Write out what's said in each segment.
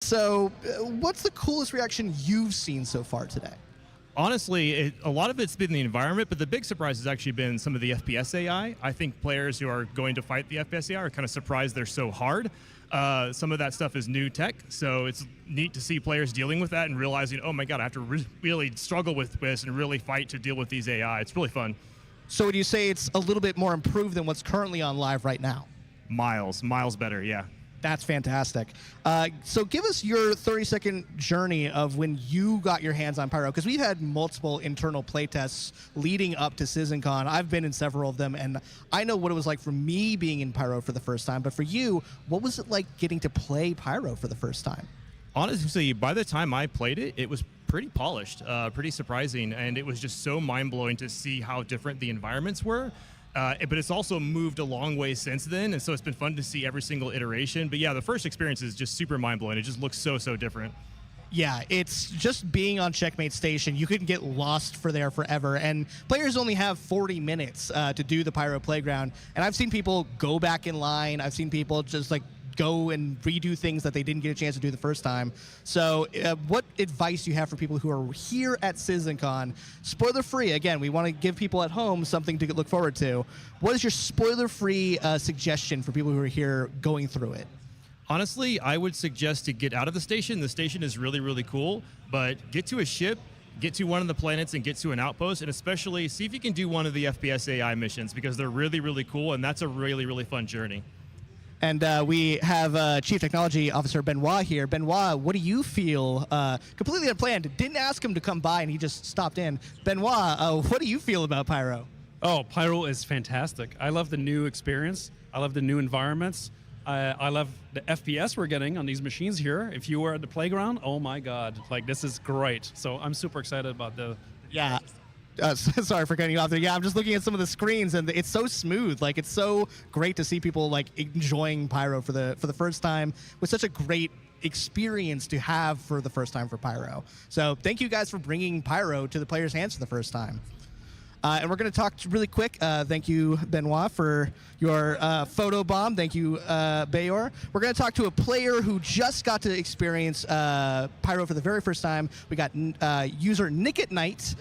So what's the coolest reaction you've seen so far today? Honestly, a lot of it's been the environment, but the big surprise has actually been some of the FPS AI. I think players who are going to fight the FPS AI are kind of surprised they're so hard. Some of that stuff is new tech, so it's neat to see players dealing with that and realizing, oh my god, I have to really struggle with this and really fight to deal with these AI. It's really fun. So would you say it's a little bit more improved than what's currently on live right now? Miles better, yeah. That's fantastic. So give us your 30-second journey of when you got your hands on Pyro, because we've had multiple internal playtests leading up to CitizenCon. I've been in several of them, and I know what it was like for me being in Pyro for the first time. But for you, what was it like getting to play Pyro for the first time? Honestly, by the time I played it, it was pretty polished, pretty surprising, and it was just so mind-blowing to see how different the environments were. But it's also moved a long way since then, and so it's been fun to see every single iteration. But yeah, the first experience is just super mind-blowing. It just looks so different. Yeah, it's just being on Checkmate Station. You couldn't get lost for there forever, and players only have 40 minutes to do the Pyro Playground. And I've seen people go back in line. I've seen people just like go and redo things that they didn't get a chance to do the first time. So what advice do you have for people who are here at CitizenCon? Spoiler-free, again, we want to give people at home something to look forward to. What is your spoiler-free suggestion for people who are here going through it? Honestly, I would suggest to get out of the station. The station is really cool, but get to a ship, get to one of the planets, and get to an outpost, and especially see if you can do one of the FPS AI missions, because they're really cool, and that's a really fun journey. And we have Chief Technology Officer Benoit here. Benoit, what do you feel, completely unplanned, didn't ask him to come by and he just stopped in. Benoit, what do you feel about Pyro? Oh, Pyro is fantastic. I love the new experience. I love the new environments. I love the FPS we're getting on these machines here. If you were at the playground, oh my God, like this is great. So I'm super excited about the Yeah. Sorry for cutting you off there. Yeah, I'm just looking at some of the screens, and it's so smooth. Like, it's so great to see people like enjoying Pyro for the first time with such a great experience to have for the first time for Pyro. So thank you guys for bringing Pyro to the players' hands for the first time. And we're going to talk really quick. Thank you, Benoit, for your photo bomb. Thank you, Bayor. We're going to talk to a player who just got to experience Pyro for the very first time. We got user Nick at Night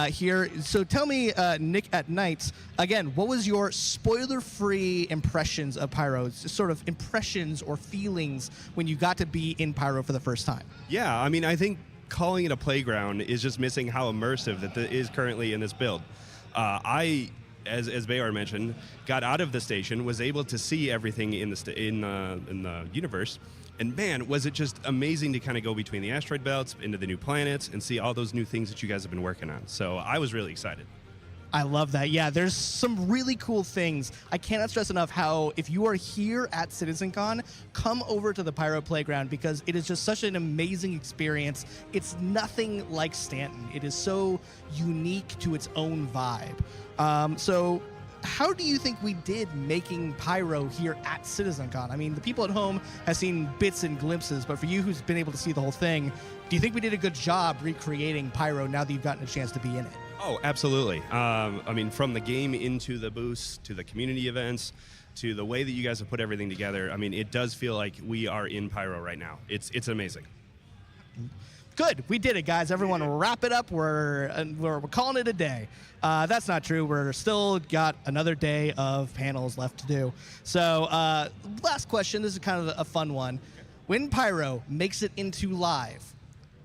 here. So tell me, Nick at Night, again, what was your spoiler-free impressions of Pyro? Sort of impressions or feelings when you got to be in Pyro for the first time? Yeah, I mean, I think calling it a playground is just missing how immersive that is currently in this build. I, as Bayor mentioned, got out of the station, was able to see everything in the universe, and man, was it just amazing to kind of go between the asteroid belts into the new planets and see all those new things that you guys have been working on. So I was really excited. I love that. Yeah, there's some really cool things. I cannot stress enough how, if you are here at CitizenCon, come over to the Pyro Playground, because it is just such an amazing experience. It's nothing like Stanton. It is so unique to its own vibe. So how do you think we did making Pyro here at CitizenCon? I mean, the people at home have seen bits and glimpses, but for you who's been able to see the whole thing, do you think we did a good job recreating Pyro now that you've gotten a chance to be in it? Oh, absolutely. I mean, from the game into the boost to the community events to the way that you guys have put everything together, I mean, it does feel like we are in Pyro right now. It's amazing. Good, we did it, guys. Everyone, wrap it up. We're calling it a day. That's not true. We're still got another day of panels left to do. So, last question. This is kind of a fun one. When Pyro makes it into live,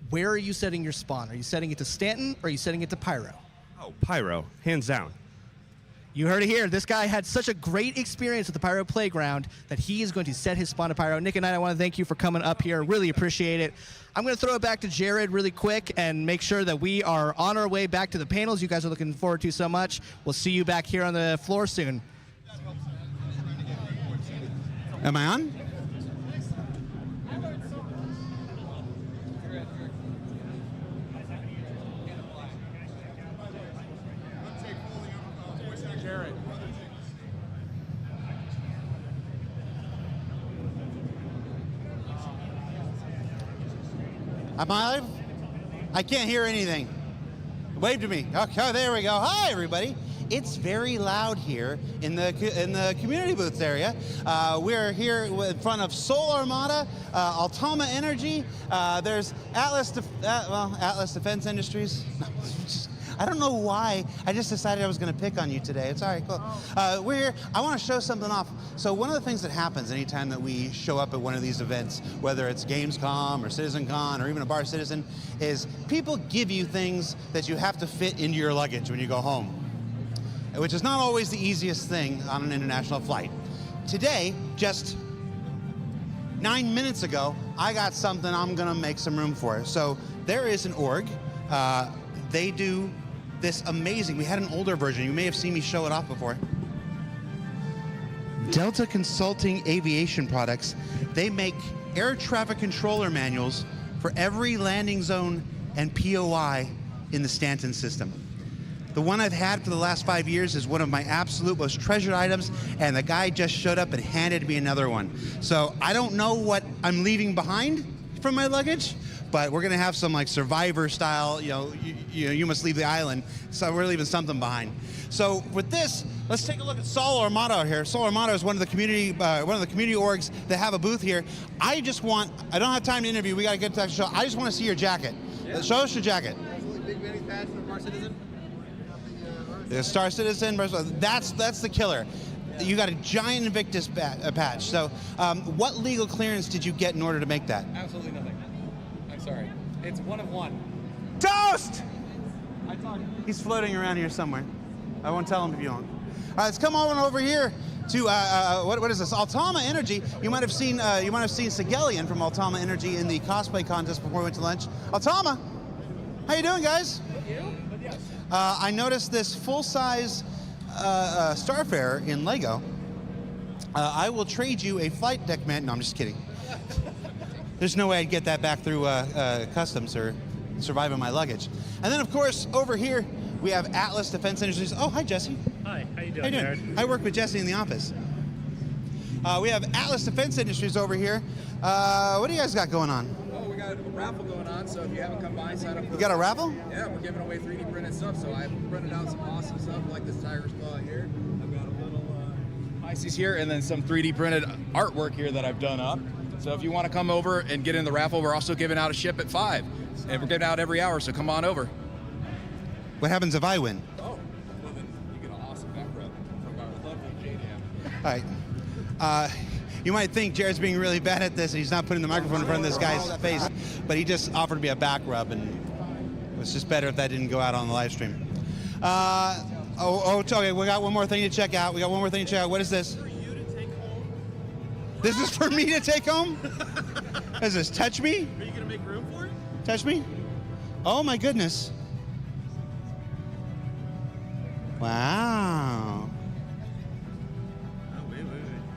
where are you setting your spawn? Are you setting it to Stanton, or are you setting it to Pyro? Oh, Pyro, hands down. You heard it here. This guy had such a great experience with the Pyro Playground that he is going to set his spawn to Pyro. Nick and I want to thank you for coming up here. Really appreciate it. I'm going to throw it back to Jared really quick and make sure that we are on our way back to the panels you guys are looking forward to so much. We'll see you back here on the floor soon. Am I on? Am I live? I can't hear anything. Wave to me. Okay, there we go. Hi, everybody. it's very loud here in the community booths area. We're here in front of Soul Armada, Altama Energy. There's Atlas Defense Industries. I don't know why. I just decided I was going to pick on you today. It's all right, cool. We're here. I want to show something off. So one of the things that happens anytime that we show up at one of these events, whether it's Gamescom or CitizenCon or even a Bar Citizen, is people give you things that you have to fit into your luggage when you go home, which is not always the easiest thing on an international flight. Today, just 9 minutes ago, I got something I'm going to make some room for. So there is an org. They do this amazing, we had an older version, you may have seen me show it off before. Delta Consulting Aviation Products. They make air traffic controller manuals for every landing zone and POI in the Stanton system. The one I've had for the last 5 years is one of my absolute most treasured items, and the guy just showed up and handed me another one. So I don't know what I'm leaving behind from my luggage, but we're gonna have some like Survivor style, you must leave the island. So we're leaving something behind. So with this, let's take a look at Soul Armada out here. Soul Armada is one of the community orgs that have a booth here. I don't have time to interview. We gotta get to the show. I just want to see your jacket. Yeah. Show us your jacket. Big mini patch from Star Citizen. The Star Citizen. That's the killer. You got a giant Invictus patch. So, what legal clearance did you get in order to make that? Absolutely nothing. I'm sorry. It's one of one. Toast! He's floating around here somewhere. I won't tell him if you want. All right, let's come on over here to what is this? Altama Energy. You might have seen Sigelian from Altama Energy in the cosplay contest before we went to lunch. Altama, how you doing, guys? I noticed this full-size Starfarer in Lego. I will trade you a flight deck man. No, I'm just kidding. There's no way I'd get that back through customs or survive in my luggage. And then, of course, over here, we have Atlas Defense Industries. Oh, hi, Jesse. Hi, how you doing, How you doing? Jared? I work with Jesse in the office. We have Atlas Defense Industries over here. What do you guys got going on? Oh, we got a raffle going on, so if you haven't come by, sign up for You got a raffle? Yeah, we're giving away 3D printed stuff, so I printed out some awesome stuff like this Tiger's Claw here. I've got a little Pisces here, and then some 3D printed artwork here that I've done up. So if you want to come over and get in the raffle, we're also giving out a ship at 5. And we're giving out every hour, so come on over. What happens if I win? Oh, well then you get an awesome back rub from our lovely JDM. All right. You might think Jared's being really bad at this and he's not putting the microphone in front of this guy's face, but he just offered me a back rub, and it was just better if that didn't go out on the live stream. Okay, we got one more thing to check out. What is this? For you to take home. This is for me to take home? What is this, touch me? Are you going to make room for it? Touch me? Oh my goodness. Wow.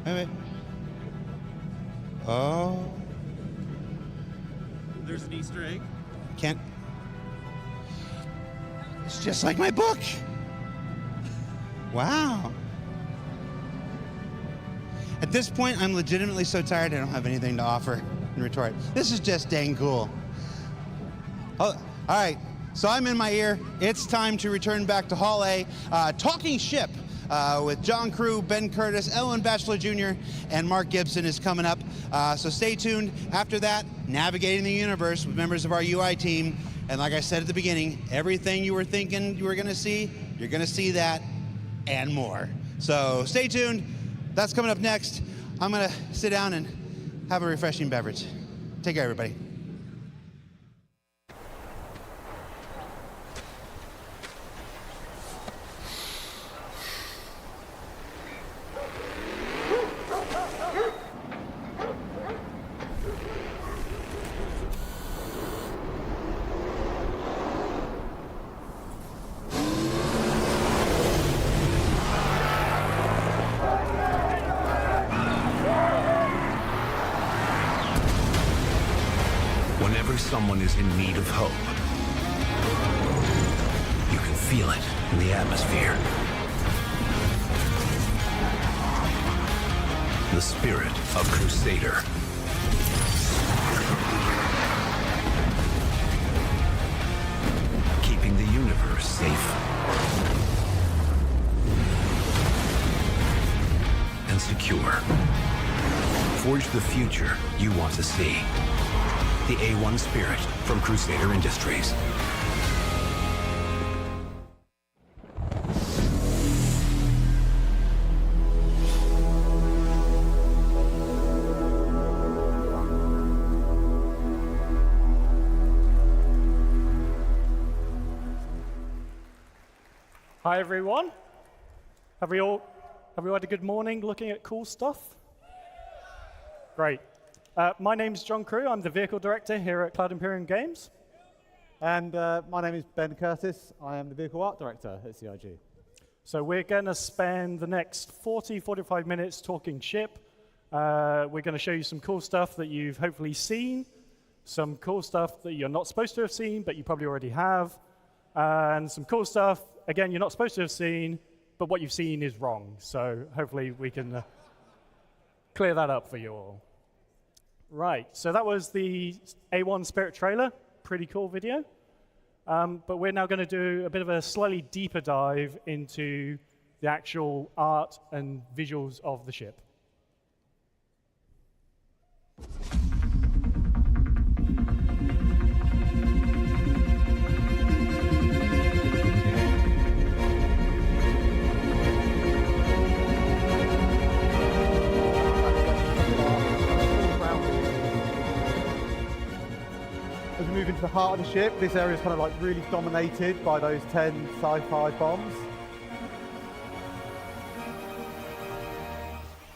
Oh, Wait. Oh. There's an Easter egg. Can't. It's just like my book. Wow. At this point, I'm legitimately so tired I don't have anything to offer in retort. This is just dang cool. Oh, all right, so I'm in my ear. It's time to return back to Hall A. Talking Ship with John Crew, Ben Curtis, Ellen Batchelor Jr., and Mark Gibson is coming up. So stay tuned. After that, Navigating the Universe with members of our UI team. And like I said at the beginning, everything you were thinking you were gonna see, you're gonna see that and more. So stay tuned. That's coming up next. I'm gonna sit down and have a refreshing beverage. Take care, everybody. Whenever someone is in need of hope, you can feel it in the atmosphere. The spirit of Crusader. Keeping the universe safe. forge the future you want to see. The A1 Spirit from Crusader Industries. Hi everyone. Have we all had a good morning looking at cool stuff? Great. My name's John Crew. I'm the vehicle director here at Cloud Imperium Games. And my name is Ben Curtis. I am the vehicle art director at CIG. So we're going to spend the next 45 minutes talking ship. We're going to show you some cool stuff that you've hopefully seen, some cool stuff that you're not supposed to have seen, but you probably already have, and some cool stuff, again, you're not supposed to have seen, but what you've seen is wrong. So hopefully we can clear that up for you all. Right, so that was the A1 Spirit trailer. Pretty cool video. But we're now going to do a bit of a slightly deeper dive into the actual art and visuals of the ship. As we move into the heart of the ship, this area is kind of like really dominated by those 10 sci-fi bombs.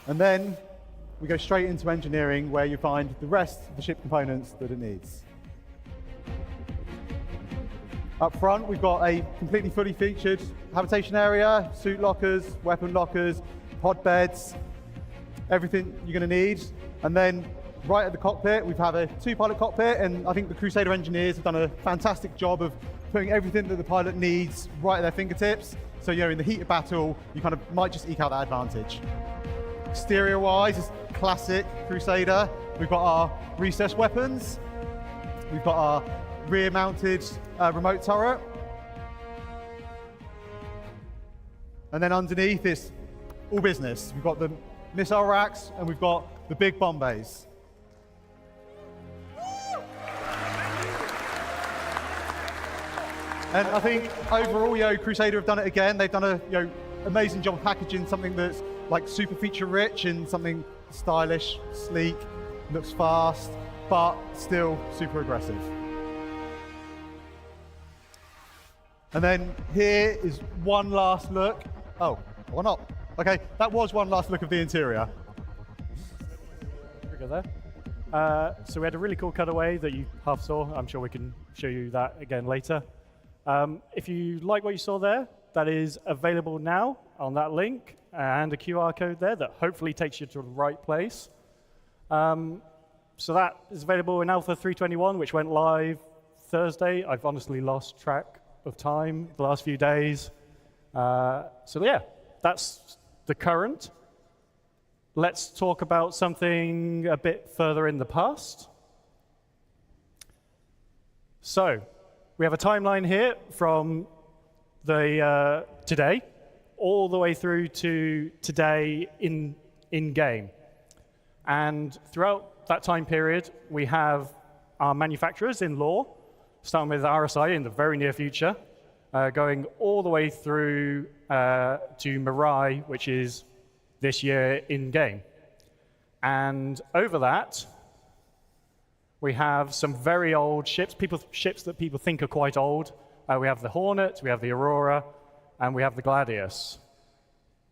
And then we go straight into engineering, where you find the rest of the ship components that it needs. Up front, we've got a completely fully featured habitation area, suit lockers, weapon lockers, pod beds, everything you're going to need. And then right at the cockpit, we have a two-pilot cockpit, and I think the Crusader engineers have done a fantastic job of putting everything that the pilot needs right at their fingertips. So, in the heat of battle, you kind of might just eke out that advantage. Exterior-wise, it's classic Crusader. We've got our recessed weapons. We've got our rear-mounted remote turret. And then underneath, it's all business. We've got the missile racks, and we've got the big bomb bays. And I think overall, Crusader have done it again. They've done a amazing job of packaging something that's like super feature rich and something stylish, sleek, looks fast, but still super aggressive. And then here is one last look. Oh, or not. Okay, that was one last look of the interior. We go there. So we had a really cool cutaway that you half saw. I'm sure we can show you that again later. If you like what you saw there, that is available now on that link and a QR code there that hopefully takes you to the right place. So that is available in Alpha 3.21, which went live Thursday. I've honestly lost track of time the last few days. So yeah, that's the current. Let's talk about something a bit further in the past. So we have a timeline here from the today all the way through to today in game. And throughout that time period, we have our manufacturers in law, starting with RSI in the very near future, going all the way through to Mirai, which is this year in game. And over that, we have some very old ships, ships that people think are quite old. We have the Hornet, we have the Aurora, and we have the Gladius.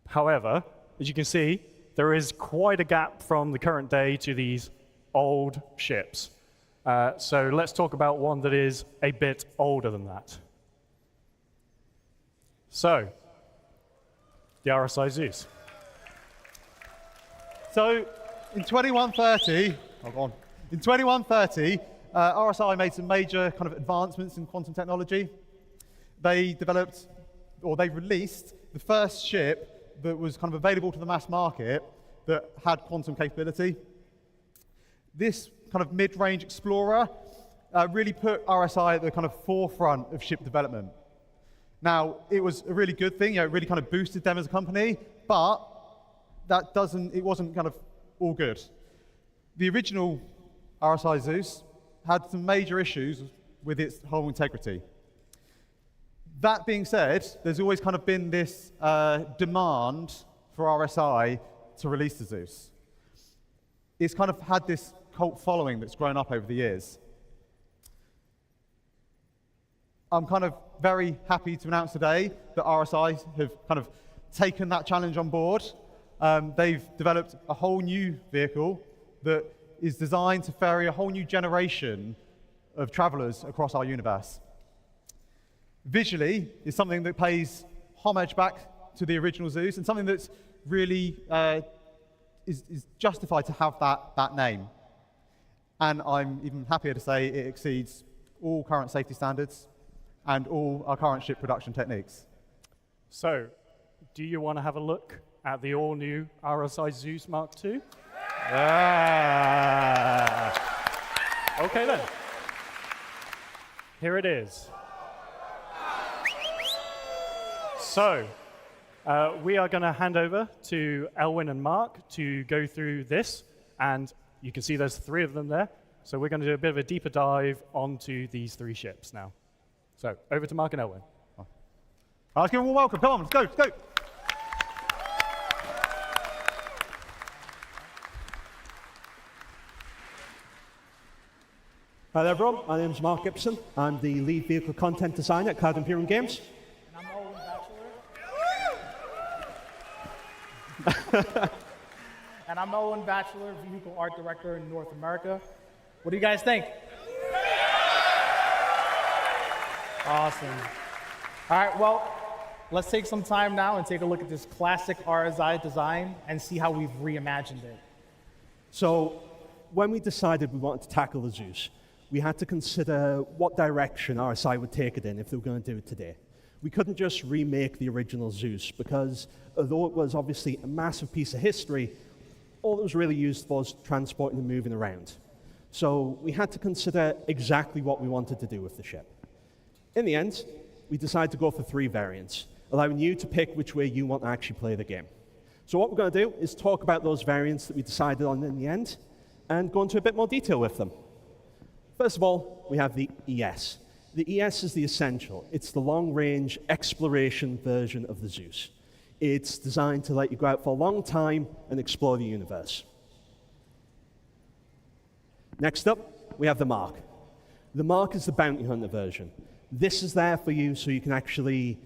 However, as you can see, there is quite a gap from the current day to these old ships. So let's talk about one that is a bit older than that. So, the RSI Zeus. So in 2130, in 2130, RSI made some major kind of advancements in quantum technology. They developed, or they released, the first ship that was kind of available to the mass market that had quantum capability. This kind of mid-range explorer really put RSI at the kind of forefront of ship development. Now, it was a really good thing, it really kind of boosted them as a company, but it wasn't kind of all good. the original RSI Zeus had some major issues with its hull integrity. That being said, there's always kind of been this demand for RSI to release the Zeus. It's kind of had this cult following that's grown up over the years. I'm kind of very happy to announce today that RSI have kind of taken that challenge on board. They've developed a whole new vehicle that is designed to ferry a whole new generation of travelers across our universe. Visually, it's something that pays homage back to the original Zeus and something that's really is justified to have that name. And I'm even happier to say it exceeds all current safety standards and all our current ship production techniques. So, do you want to have a look at the all-new RSI Zeus Mk II? Okay then. Here it is. So, we are going to hand over to Elwin and Mark to go through this, and you can see there's 3 of them there. So we're going to do a bit of a deeper dive onto these 3 ships now. So, over to Mark and Elwin. Let's give them all welcome. Come on, let's go, let's go. Hi there, everyone. My name is Mark Gibson. I'm the lead vehicle content designer at Cloud Imperium Games. And I'm Owen Batchelor. And I'm Owen Batchelor, vehicle art director in North America. What do you guys think? Awesome. All right, well, let's take some time now and take a look at this classic RSI design and see how we've reimagined it. So, when we decided we wanted to tackle the Zeus, we had to consider what direction RSI would take it in if they were going to do it today. We couldn't just remake the original Zeus because, although it was obviously a massive piece of history, all it was really used for was transporting and moving around. So we had to consider exactly what we wanted to do with the ship. In the end, we decided to go for 3 variants, allowing you to pick which way you want to actually play the game. So what we're going to do is talk about those variants that we decided on in the end and go into a bit more detail with them. First of all, we have the ES. The ES is the Essential. It's the long-range exploration version of the Zeus. It's designed to let you go out for a long time and explore the universe. Next up, we have the Mark. The Mark is the bounty hunter version. This is there for you so you can actually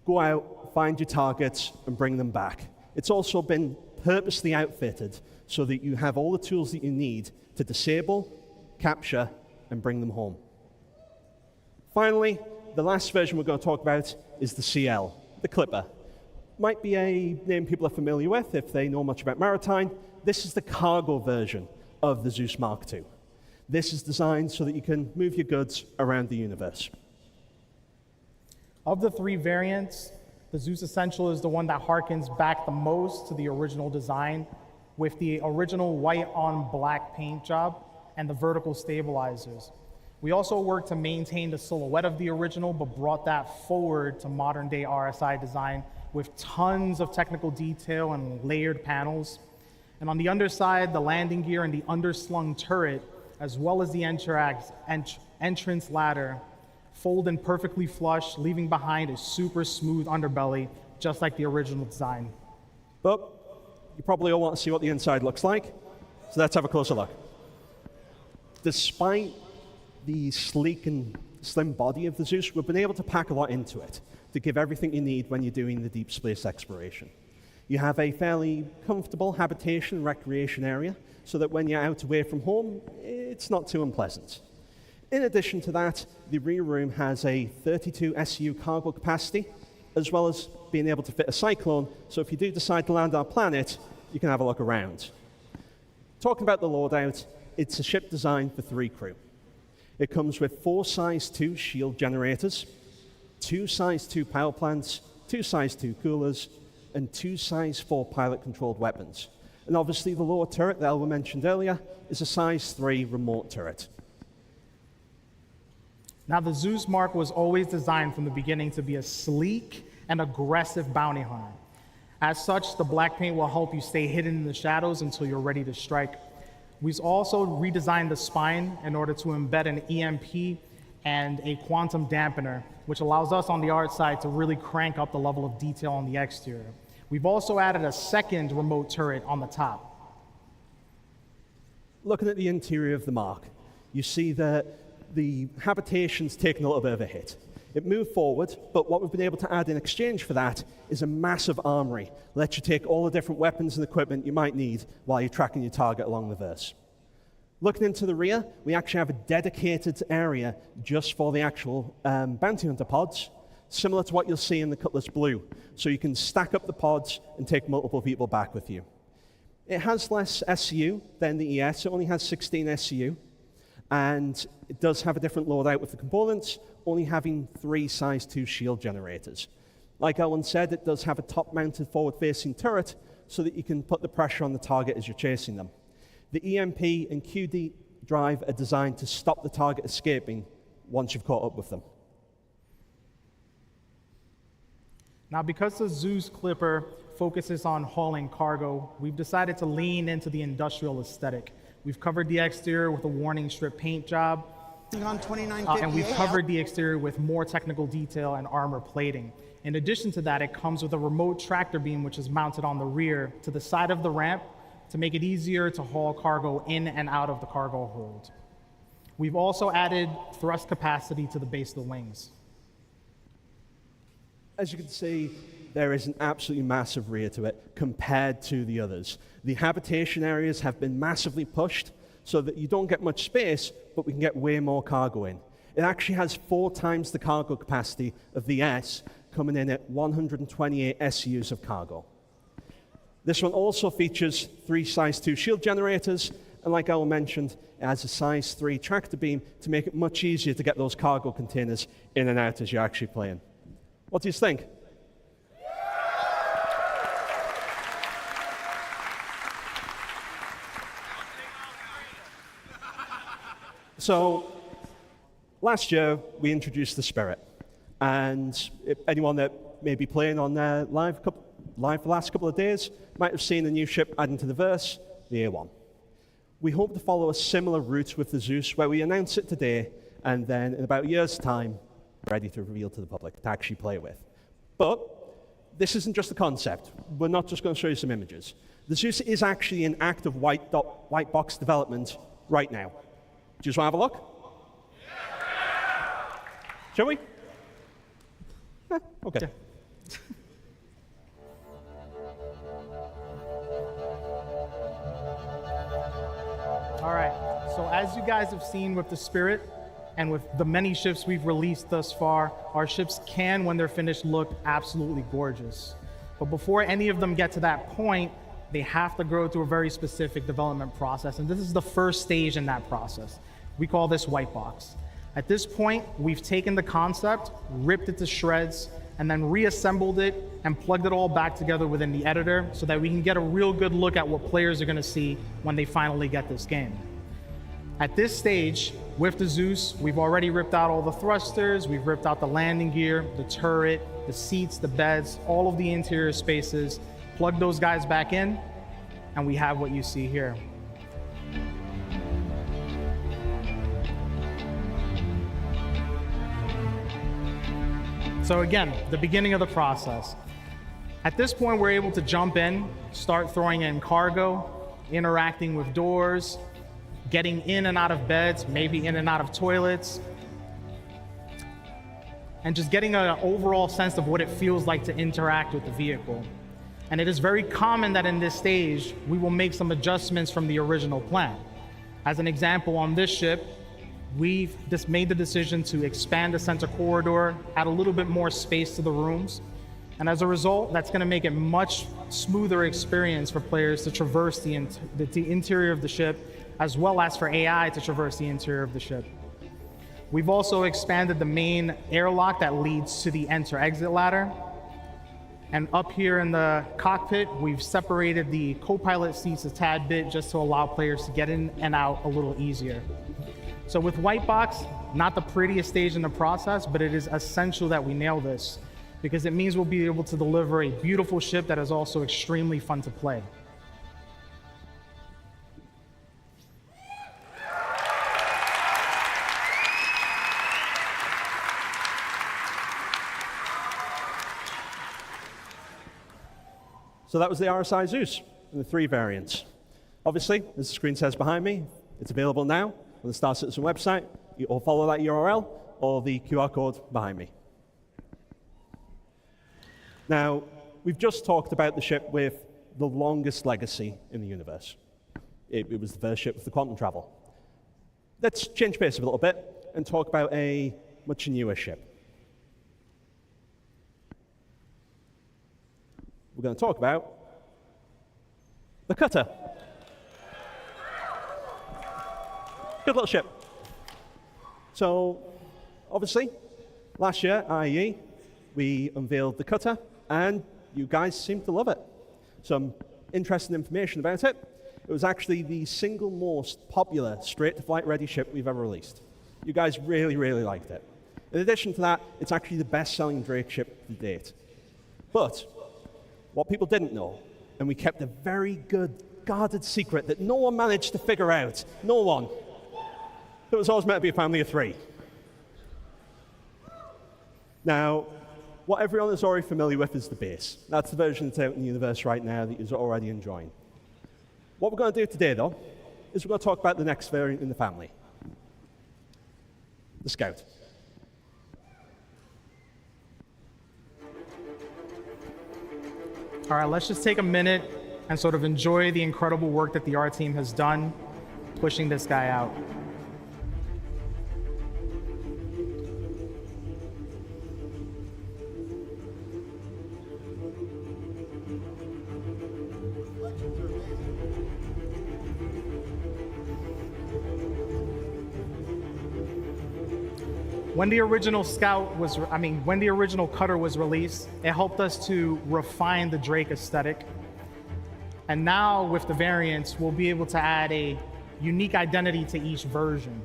go out, find your targets, and bring them back. It's also been purposely outfitted so that you have all the tools that you need to disable, capture, and bring them home. Finally, the last version we're going to talk about is the CL, the Clipper. Might be a name people are familiar with if they know much about maritime. This is the cargo version of the Zeus Mk II. This is designed so that you can move your goods around the universe. Of the 3 variants, the Zeus Essential is the one that harkens back the most to the original design, with the original white on black paint job and the vertical stabilizers. We also worked to maintain the silhouette of the original, but brought that forward to modern day RSI design with tons of technical detail and layered panels. And on the underside, the landing gear and the underslung turret, as well as the entrance ladder, fold in perfectly flush, leaving behind a super smooth underbelly, just like the original design. But you probably all want to see what the inside looks like, so let's have a closer look. Despite the sleek and slim body of the Zeus, we've been able to pack a lot into it to give everything you need when you're doing the deep space exploration. You have a fairly comfortable habitation and recreation area so that when you're out away from home, it's not too unpleasant. In addition to that, the rear room has a 32 SU cargo capacity, as well as being able to fit a Cyclone, so if you do decide to land on a planet, you can have a look around. Talking about the loadout, it's a ship designed for 3 crew. It comes with 4 size 2 shield generators, 2 size 2 power plants, 2 size 2 coolers, and 2 size 4 pilot-controlled weapons. And obviously the lower turret that Elwin mentioned earlier is a size 3 remote turret. Now, the Zeus Mark was always designed from the beginning to be a sleek and aggressive bounty hunter. As such, the black paint will help you stay hidden in the shadows until you're ready to strike. We've also redesigned the spine in order to embed an EMP and a quantum dampener, which allows us on the art side to really crank up the level of detail on the exterior. We've also added a second remote turret on the top. Looking at the interior of the Mark, you see that the habitation's taken a little bit of a hit. It moved forward, but what we've been able to add in exchange for that is a massive armory. Let you take all the different weapons and equipment you might need while you're tracking your target along the verse. Looking into the rear, we actually have a dedicated area just for the actual bounty hunter pods, similar to what you'll see in the Cutlass Blue. So you can stack up the pods and take multiple people back with you. It has less SCU than the ES. It only has 16 SCU. And it does have a different loadout with the components, only having 3 size 2 shield generators. Like Elwin said, it does have a top-mounted forward-facing turret so that you can put the pressure on the target as you're chasing them. The EMP and QD drive are designed to stop the target escaping once you've caught up with them. Now, because the Zeus Clipper focuses on hauling cargo, we've decided to lean into the industrial aesthetic. We've covered the exterior with a warning strip paint job, On 2950 and we've covered the exterior with more technical detail and armor plating. In addition to that, it comes with a remote tractor beam, which is mounted on the rear to the side of the ramp to make it easier to haul cargo in and out of the cargo hold. We've also added thrust capacity to the base of the wings. As you can see, there is an absolutely massive rear to it compared to the others. The habitation areas have been massively pushed so that you don't get much space, but we can get way more cargo in. It actually has 4 times the cargo capacity of the S, coming in at 128 SCUs of cargo. This one also features 3 size 2 shield generators, and like Al mentioned, it has a size 3 tractor beam to make it much easier to get those cargo containers in and out as you're actually playing. What do you think? So, last year we introduced the Spirit, and anyone that may be playing on live for the last couple of days might have seen a new ship adding to the verse, the A1. We hope to follow a similar route with the Zeus, where we announce it today, and then in about a year's time, ready to reveal to the public to actually play with. But this isn't just a concept. We're not just going to show you some images. The Zeus is actually in active white box development right now. Do you just want to have a look? Shall we? Okay. All right, so as you guys have seen with the Spirit, and with the many ships we've released thus far, our ships can, when they're finished, look absolutely gorgeous. But before any of them get to that point, they have to go through a very specific development process, and this is the first stage in that process. We call this white box. At this point, we've taken the concept, ripped it to shreds, and then reassembled it and plugged it all back together within the editor so that we can get a real good look at what players are gonna see when they finally get this game. At this stage, with the Zeus, we've already ripped out all the thrusters, we've ripped out the landing gear, the turret, the seats, the beds, all of the interior spaces, plugged those guys back in, and we have what you see here. So again, the beginning of the process. At this point, we're able to jump in, start throwing in cargo, interacting with doors, getting in and out of beds, maybe in and out of toilets, and just getting an overall sense of what it feels like to interact with the vehicle. And it is very common that in this stage, we will make some adjustments from the original plan. As an example, on this ship, we've just made the decision to expand the center corridor, add a little bit more space to the rooms. And as a result, that's gonna make it much smoother experience for players to traverse the interior of the ship, as well as for AI to traverse the interior of the ship. We've also expanded the main airlock that leads to the enter-exit ladder. And up here in the cockpit, we've separated the co-pilot seats a tad bit just to allow players to get in and out a little easier. So with white box, not the prettiest stage in the process, but it is essential that we nail this because it means we'll be able to deliver a beautiful ship that is also extremely fun to play. So that was the RSI Zeus in the 3 variants. Obviously, as the screen says behind me, it's available now on the Star Citizen website. You all follow that URL or the QR code behind me. Now, we've just talked about the ship with the longest legacy in the universe. It was the first ship with the quantum travel. Let's change pace a little bit and talk about a much newer ship. We're going to talk about the Cutter. Good little ship. So, obviously, last year, IEE, we unveiled the Cutter, and you guys seem to love it. Some interesting information about it. It was actually the single most popular straight-to-flight ready ship we've ever released. You guys really, really liked it. In addition to that, it's actually the best-selling Drake ship to date. But what people didn't know, and we kept a very good guarded secret that no one managed to figure out, no one, it was always meant to be a family of 3. Now, what everyone is already familiar with is the base. That's the version that's out in the universe right now that you're already enjoying. What we're going to do today, though, is we're going to talk about the next variant in the family, the Scout. All right, let's just take a minute and sort of enjoy the incredible work that the art team has done pushing this guy out. When the original when the original Cutter was released, it helped us to refine the Drake aesthetic. And now with the variants, we'll be able to add a unique identity to each version.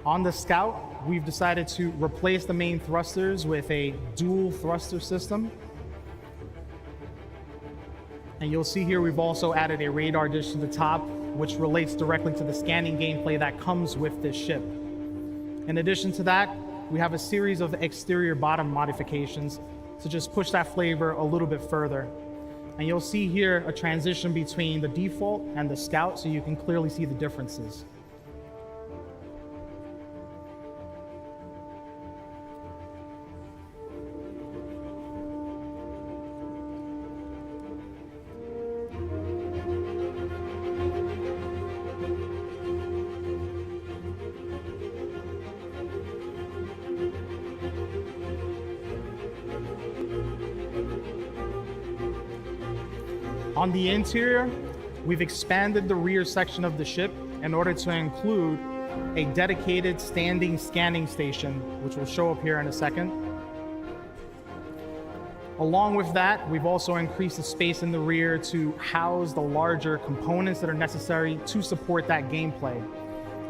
On the Scout, we've decided to replace the main thrusters with a dual thruster system. And you'll see here we've also added a radar dish to the top, which relates directly to the scanning gameplay that comes with this ship. In addition to that, we have a series of exterior bottom modifications to just push that flavor a little bit further. And you'll see here a transition between the default and the Scout, so you can clearly see the differences. On the interior, we've expanded the rear section of the ship in order to include a dedicated standing scanning station, which will show up here in a second. Along with that, we've also increased the space in the rear to house the larger components that are necessary to support that gameplay.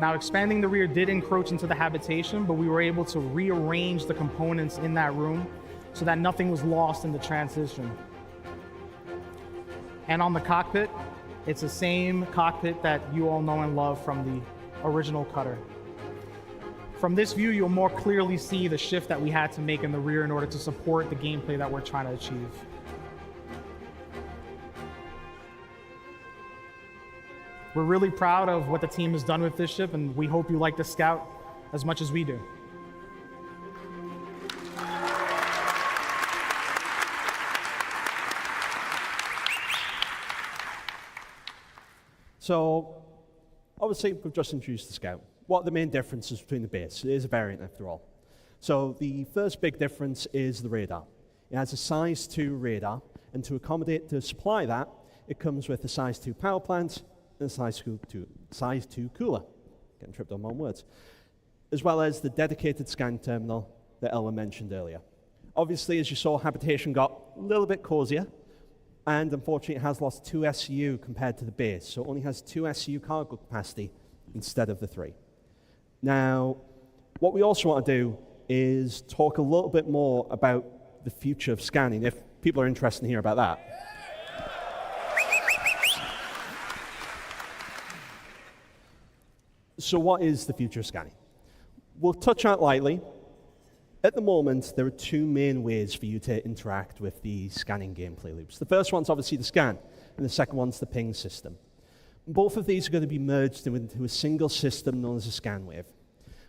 Now, expanding the rear did encroach into the habitation, but we were able to rearrange the components in that room so that nothing was lost in the transition. And on the cockpit, it's the same cockpit that you all know and love from the original Cutter. From this view, you'll more clearly see the shift that we had to make in the rear in order to support the gameplay that we're trying to achieve. We're really proud of what the team has done with this ship, and we hope you like the Scout as much as we do. So, obviously, we've just introduced the Scout. What are the main differences between the base? It is a variant, after all. So, the first big difference is the radar. It has a size 2 radar, and to supply that, it comes with a size 2 power plant and a size 2 cooler. Getting tripped on my own words. As well as the dedicated scan terminal that Ella mentioned earlier. Obviously, as you saw, habitation got a little bit cozier. And unfortunately, it has lost 2 SCU compared to the base, so it only has 2 SCU cargo capacity instead of the 3. Now, what we also want to do is talk a little bit more about the future of scanning, if people are interested in hearing about that. So what is the future of scanning? We'll touch on it lightly, At the moment, there are two main ways for you to interact with the scanning gameplay loops. The first one's obviously the scan, and the second one's the ping system. Both of these are going to be merged into a single system known as a scan wave.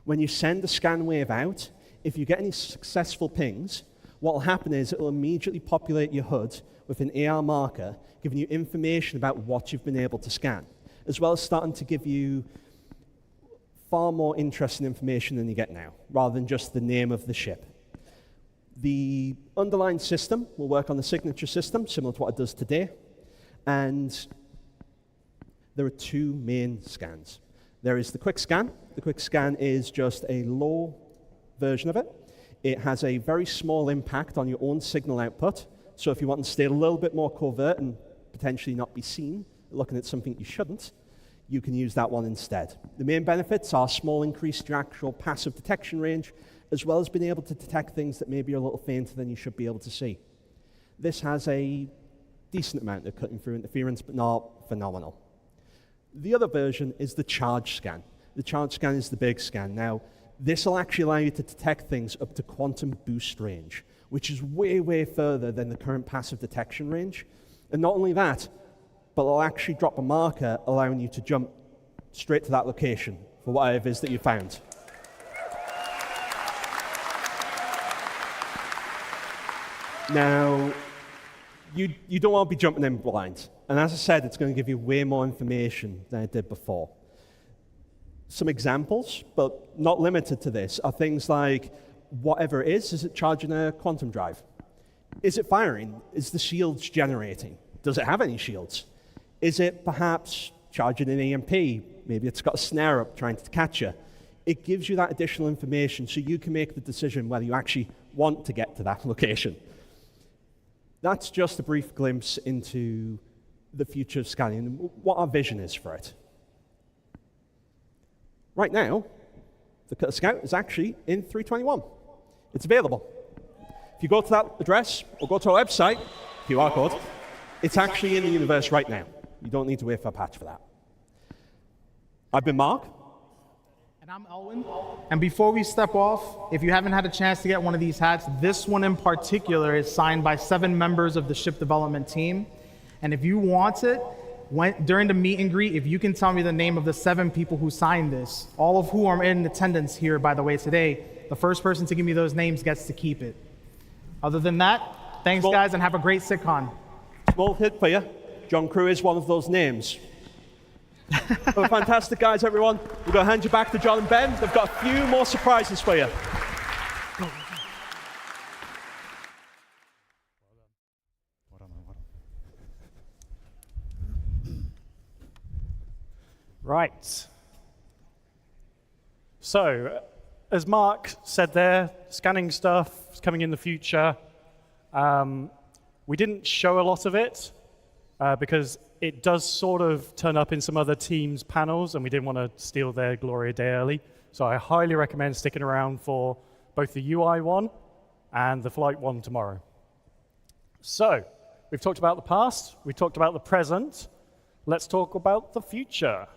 When you send the scan wave out, if you get any successful pings, what will happen is it will immediately populate your HUD with an AR marker, giving you information about what you've been able to scan, as well as starting to give you far more interesting information than you get now, rather than just the name of the ship. The underlying system will work on the signature system, similar to what it does today, and there are two main scans. There is the quick scan. The quick scan is just a low version of it. It has a very small impact on your own signal output, so if you want to stay a little bit more covert and potentially not be seen looking at something you shouldn't, you can use that one instead. The main benefits are small increase to your actual passive detection range, as well as being able to detect things that maybe are a little fainter than you should be able to see. This has a decent amount of cutting through interference, but not phenomenal. The other version is the charge scan. The charge scan is the big scan. Now, this will actually allow you to detect things up to quantum boost range, which is way, way further than the current passive detection range. And not only that, but it'll actually drop a marker allowing you to jump straight to that location for whatever it is that you found. Now, you don't want to be jumping in blind. And as I said, it's going to give you way more information than it did before. Some examples, but not limited to this, are things like whatever it is it charging a quantum drive? Is it firing? Is the shields generating? Does it have any shields? Is it perhaps charging an EMP? Maybe it's got a snare up trying to catch you. It gives you that additional information so you can make the decision whether you actually want to get to that location. That's just a brief glimpse into the future of scanning and what our vision is for it. Right now, the Cutter Scout is actually in 321. It's available. If you go to that address or go to our website, QR code, it's actually in the universe right now. You don't need to wait for a patch for that. I've been Mark. And I'm Elwin. And before we step off, if you haven't had a chance to get one of these hats, this one in particular is signed by 7 members of the ship development team. And if you want it, during the meet and greet, if you can tell me the name of the 7 people who signed this, all of who are in attendance here, by the way, today, the first person to give me those names gets to keep it. Other than that, thanks, guys, and have a great CitizenCon. Small hit for you. John Crew is one of those names. Well, fantastic, guys, everyone. We're going to hand you back to John and Ben. They've got a few more surprises for you. Right. So, as Mark said there, scanning stuff is coming in the future. We didn't show a lot of it because it does sort of turn up in some other teams' panels, and we didn't want to steal their glory a day early. So I highly recommend sticking around for both the UI one and the flight one tomorrow. So, we've talked about the past, we've talked about the present. Let's talk about the future.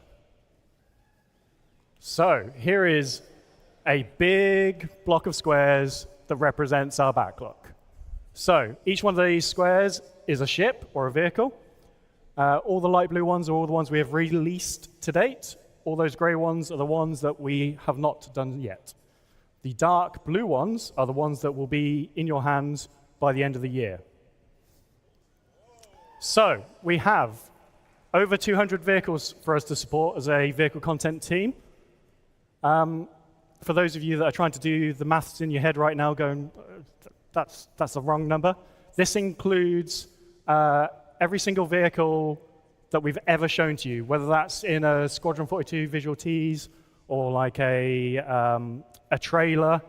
So, here is a big block of squares that represents our backlog. So, each one of these squares is a ship or a vehicle. All the light blue ones are all the ones we have released to date. All those gray ones are the ones that we have not done yet. The dark blue ones are the ones that will be in your hands by the end of the year. So, we have over 200 vehicles for us to support as a vehicle content team. For those of you that are trying to do the maths in your head right now going, that's the wrong number, this includes every single vehicle that we've ever shown to you, whether that's in a Squadron 42 visual tease or like a trailer.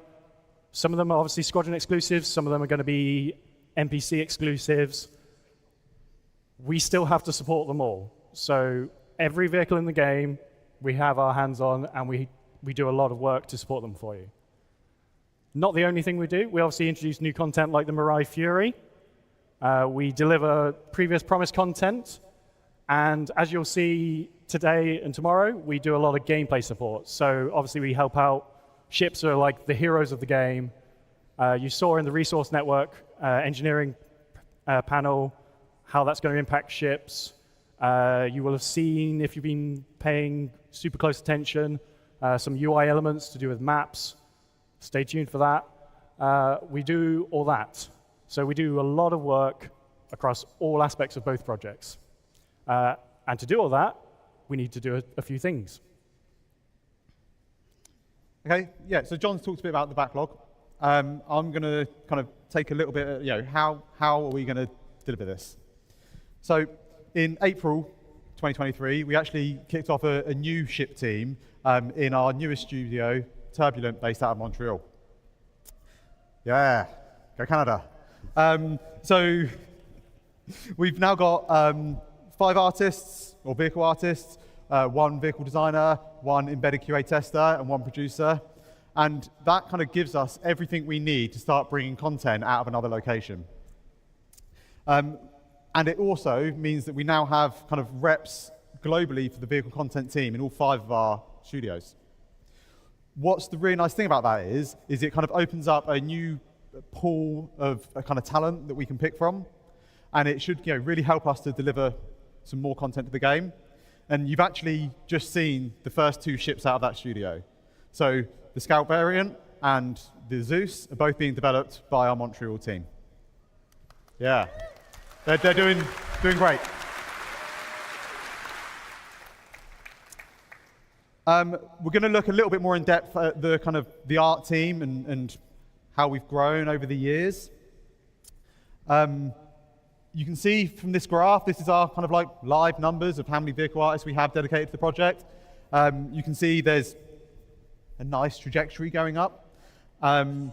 Some of them are obviously Squadron exclusives, some of them are going to be NPC exclusives. We still have to support them all. So every vehicle in the game, we have our hands on, and we do a lot of work to support them for you. Not the only thing we do. We obviously introduce new content like the Mirai Fury. We deliver previous promised content. And as you'll see today and tomorrow, we do a lot of gameplay support. So obviously we help out ships that are like the heroes of the game You saw in the resource network engineering panel how that's going to impact ships. You will have seen, if you've been paying super close attention, some UI elements to do with maps. Stay tuned for that. We do all that. So we do a lot of work across all aspects of both projects. And to do all that, we need to do a few things. Okay, yeah, so John's talked a bit about the backlog. I'm going to kind of take a little bit, how are we going to deliver this? So in April 2023, we actually kicked off a new ship team in our newest studio, Turbulent, based out of Montreal. Yeah, go Canada. So we've now got 5 artists, or vehicle artists, 1 vehicle designer, 1 embedded QA tester, and 1 producer. And that kind of gives us everything we need to start bringing content out of another location. And it also means that we now have kind of reps globally for the vehicle content team in all 5 of our studios. What's the really nice thing about that is it kind of opens up a new pool of a kind of talent that we can pick from. And it should really help us to deliver some more content to the game. And you've actually just seen the first 2 ships out of that studio. So the Scout variant and the Zeus are both being developed by our Montreal team. Yeah, they're doing great. We're going to look a little bit more in depth at the art team and how we've grown over the years. You can see from this graph, this is our kind of like live numbers of how many vehicle artists we have dedicated to the project. You can see there's a nice trajectory going up. And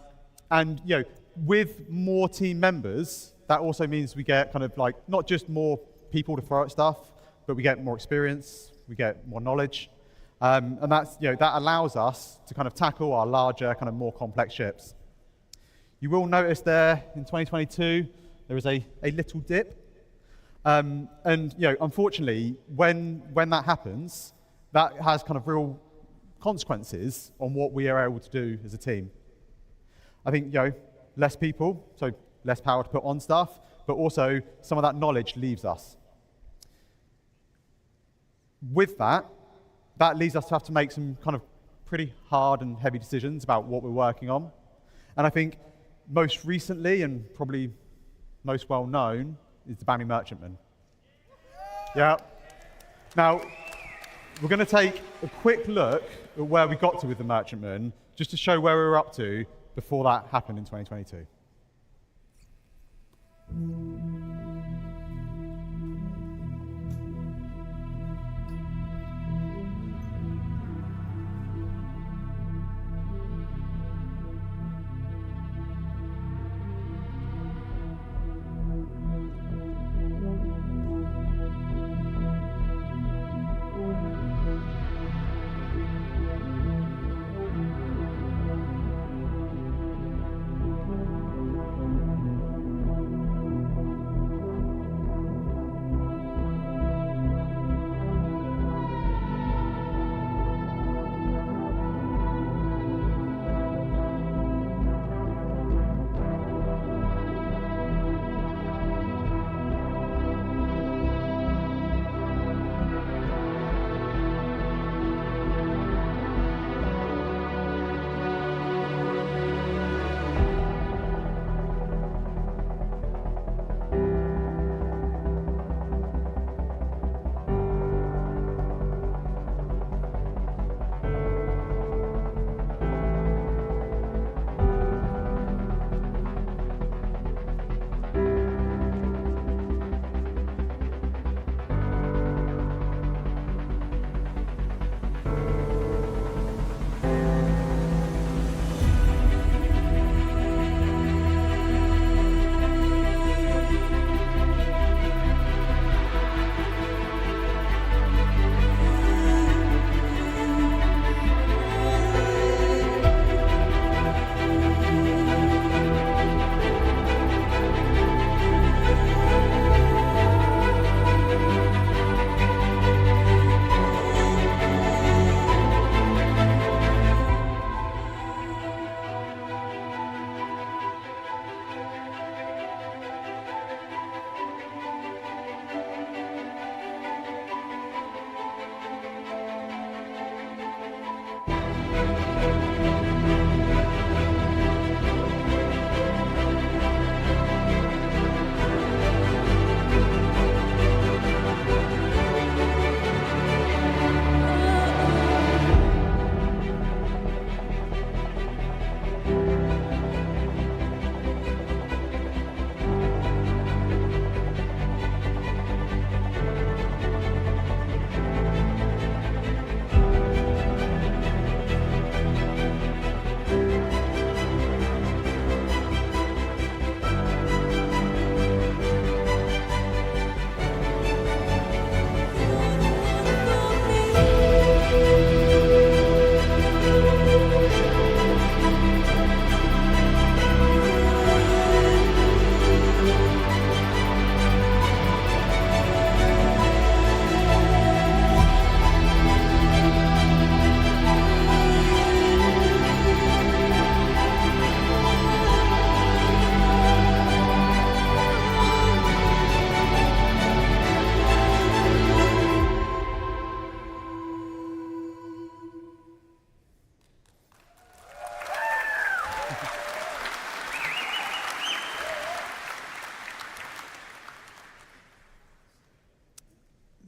with more team members, that also means we get kind of like not just more people to throw at stuff, but we get more experience, we get more knowledge. And that's, that allows us to kind of tackle our larger, kind of more complex ships. You will notice there in 2022, there is a little dip. And unfortunately, when that happens, that has kind of real consequences on what we are able to do as a team. I think, less people, so less power to put on stuff, but also some of that knowledge leaves us. With that leads us to have to make some kind of pretty hard and heavy decisions about what we're working on. And I think most recently, and probably most well known, is the Banu Merchantman. Yeah. Now, we're going to take a quick look at where we got to with the Merchantman, just to show where we were up to before that happened in 2022.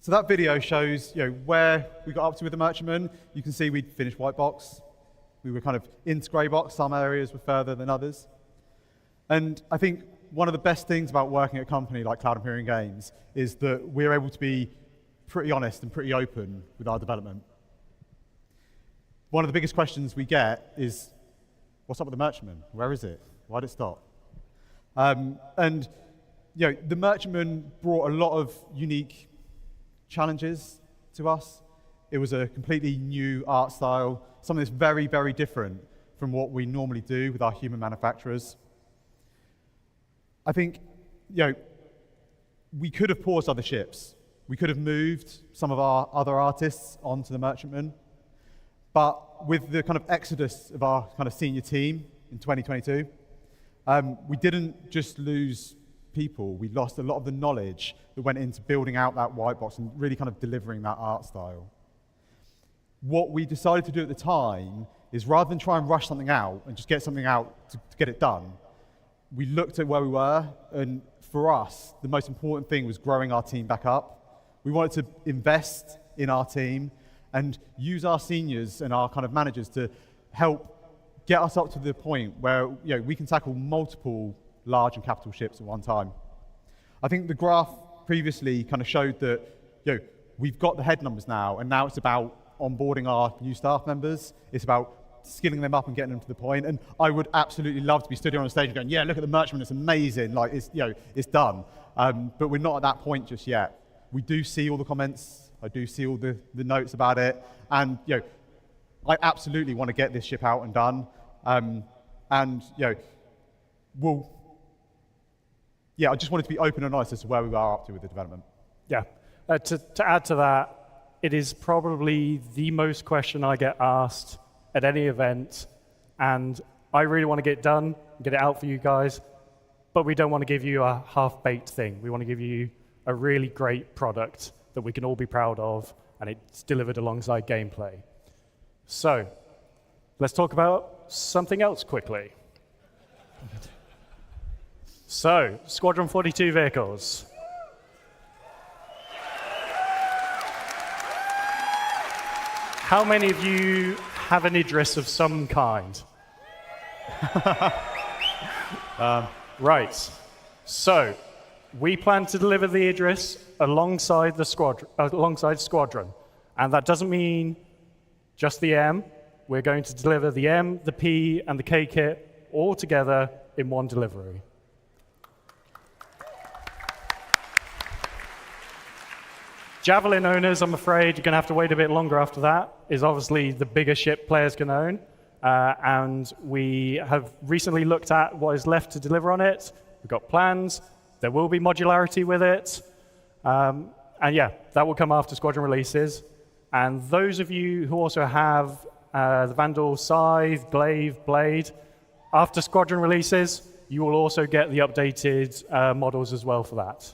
So that video shows where we got up to with the merchantman. You can see we'd finished white box. We were kind of into grey box. Some areas were further than others. And I think one of the best things about working at a company like Cloud Imperium Games is that we're able to be pretty honest and pretty open with our development. One of the biggest questions we get is, what's up with the merchantman? Where is it? Why did it stop? And the merchantman brought a lot of unique challenges to us. It was a completely new art style, something that's very, very different from what we normally do with our human manufacturers. I think, we could have paused other ships. We could have moved some of our other artists onto the merchantman. But with the kind of exodus of our kind of senior team in 2022, we didn't just lose people, we lost a lot of the knowledge that went into building out that white box and really kind of delivering that art style. What we decided to do at the time is rather than try and rush something out and just get something out to get it done, we looked at where we were, and for us, the most important thing was growing our team back up. We wanted to invest in our team and use our seniors and our kind of managers to help get us up to the point where we can tackle multiple large and capital ships at one time. I think the graph previously kind of showed that we've got the head numbers now, and now it's about onboarding our new staff members. It's about skilling them up and getting them to the point. And I would absolutely love to be stood here on stage and going, yeah, look at the merchantman, it's amazing, like it's done. But we're not at that point just yet. We do see all the comments, I do see all the notes about it, and I absolutely want to get this ship out and done. I just wanted to be open and honest as to where we are up to with the development. Yeah, to add to that, it is probably the most question I get asked at any event, and I really want to get it done, get it out for you guys, but we don't want to give you a half-baked thing. We want to give you a really great product that we can all be proud of, and it's delivered alongside gameplay. So, let's talk about something else quickly. So, Squadron 42 vehicles. How many of you have an Idris of some kind? Right. So, we plan to deliver the Idris alongside the Squadron, and that doesn't mean just the M. We're going to deliver the M, the P, and the K kit all together in one delivery. Javelin owners, I'm afraid you're going to have to wait a bit longer after that, is obviously the bigger ship players can own. And we have recently looked at what is left to deliver on it. We've got plans. There will be modularity with it. And yeah, that will come after Squadron releases. And those of you who also have the Vanduul Scythe, Glaive, Blade, after Squadron releases, you will also get the updated models as well for that.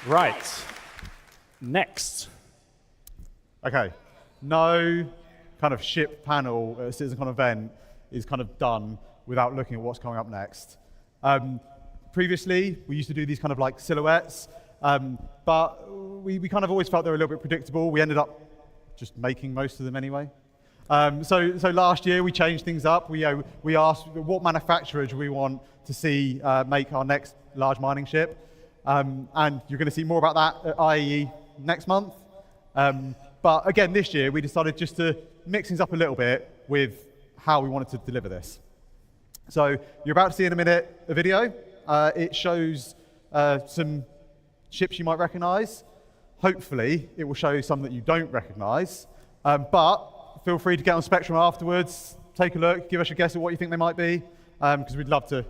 Right. Next. Okay. No kind of ship panel at a CitizenCon event is kind of done without looking at what's coming up next. Previously, we used to do these kind of like silhouettes, but we kind of always felt they were a little bit predictable. We ended up just making most of them anyway. So last year, we changed things up. We asked what manufacturer do we want to see make our next large mining ship. And you're going to see more about that at IEE next month. But again, this year, we decided just to mix things up a little bit with how we wanted to deliver this. So you're about to see in a minute a video. It shows some ships you might recognize. Hopefully, it will show you some that you don't recognize. But feel free to get on Spectrum afterwards, take a look, give us a guess at what you think they might be, because we'd love to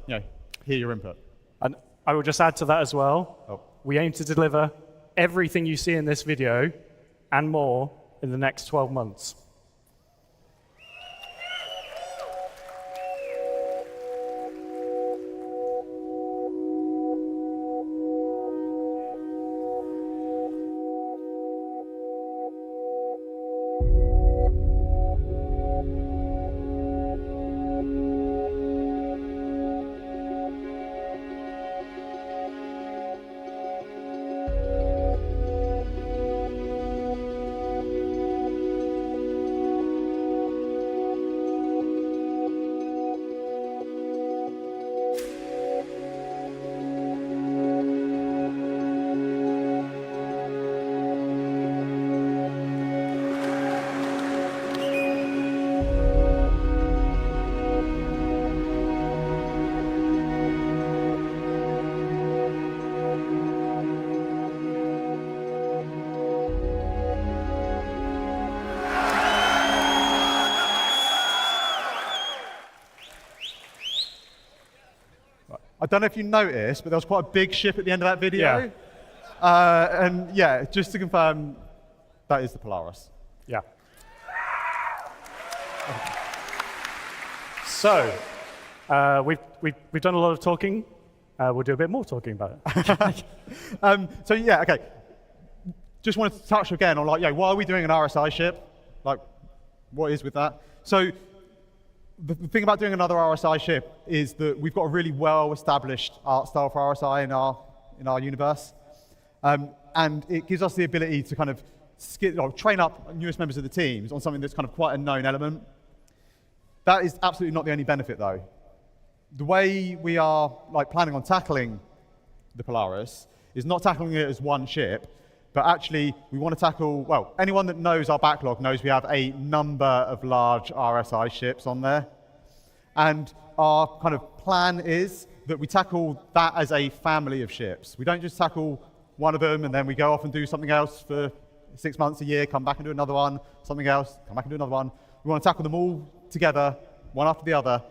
hear your input. And I will just add to that as well. Oh. We aim to deliver everything you see in this video and more in the next 12 months. don't know if you noticed, but there was quite a big ship at the end of that video. Yeah. And yeah, just to confirm, that is the Polaris. Yeah. So, we've done a lot of talking. We'll do a bit more talking about it. So yeah, okay. Just wanted to touch again on like, yeah, why are we doing an RSI ship? Like, what is with that? So the thing about doing another RSI ship is that we've got a really well-established art style for RSI in our universe. And it gives us the ability to kind of train up newest members of the teams on something that's kind of quite a known element. That is absolutely not the only benefit, though. The way we are planning on tackling the Polaris is not tackling it as one ship, but actually we want to tackle, well, anyone that knows our backlog knows we have a number of large RSI ships on there. And our kind of plan is that we tackle that as a family of ships. We don't just tackle one of them and then we go off and do something else for 6 months, a year, come back and do another one, something else, come back and do another one. We want to tackle them all together, one after the other.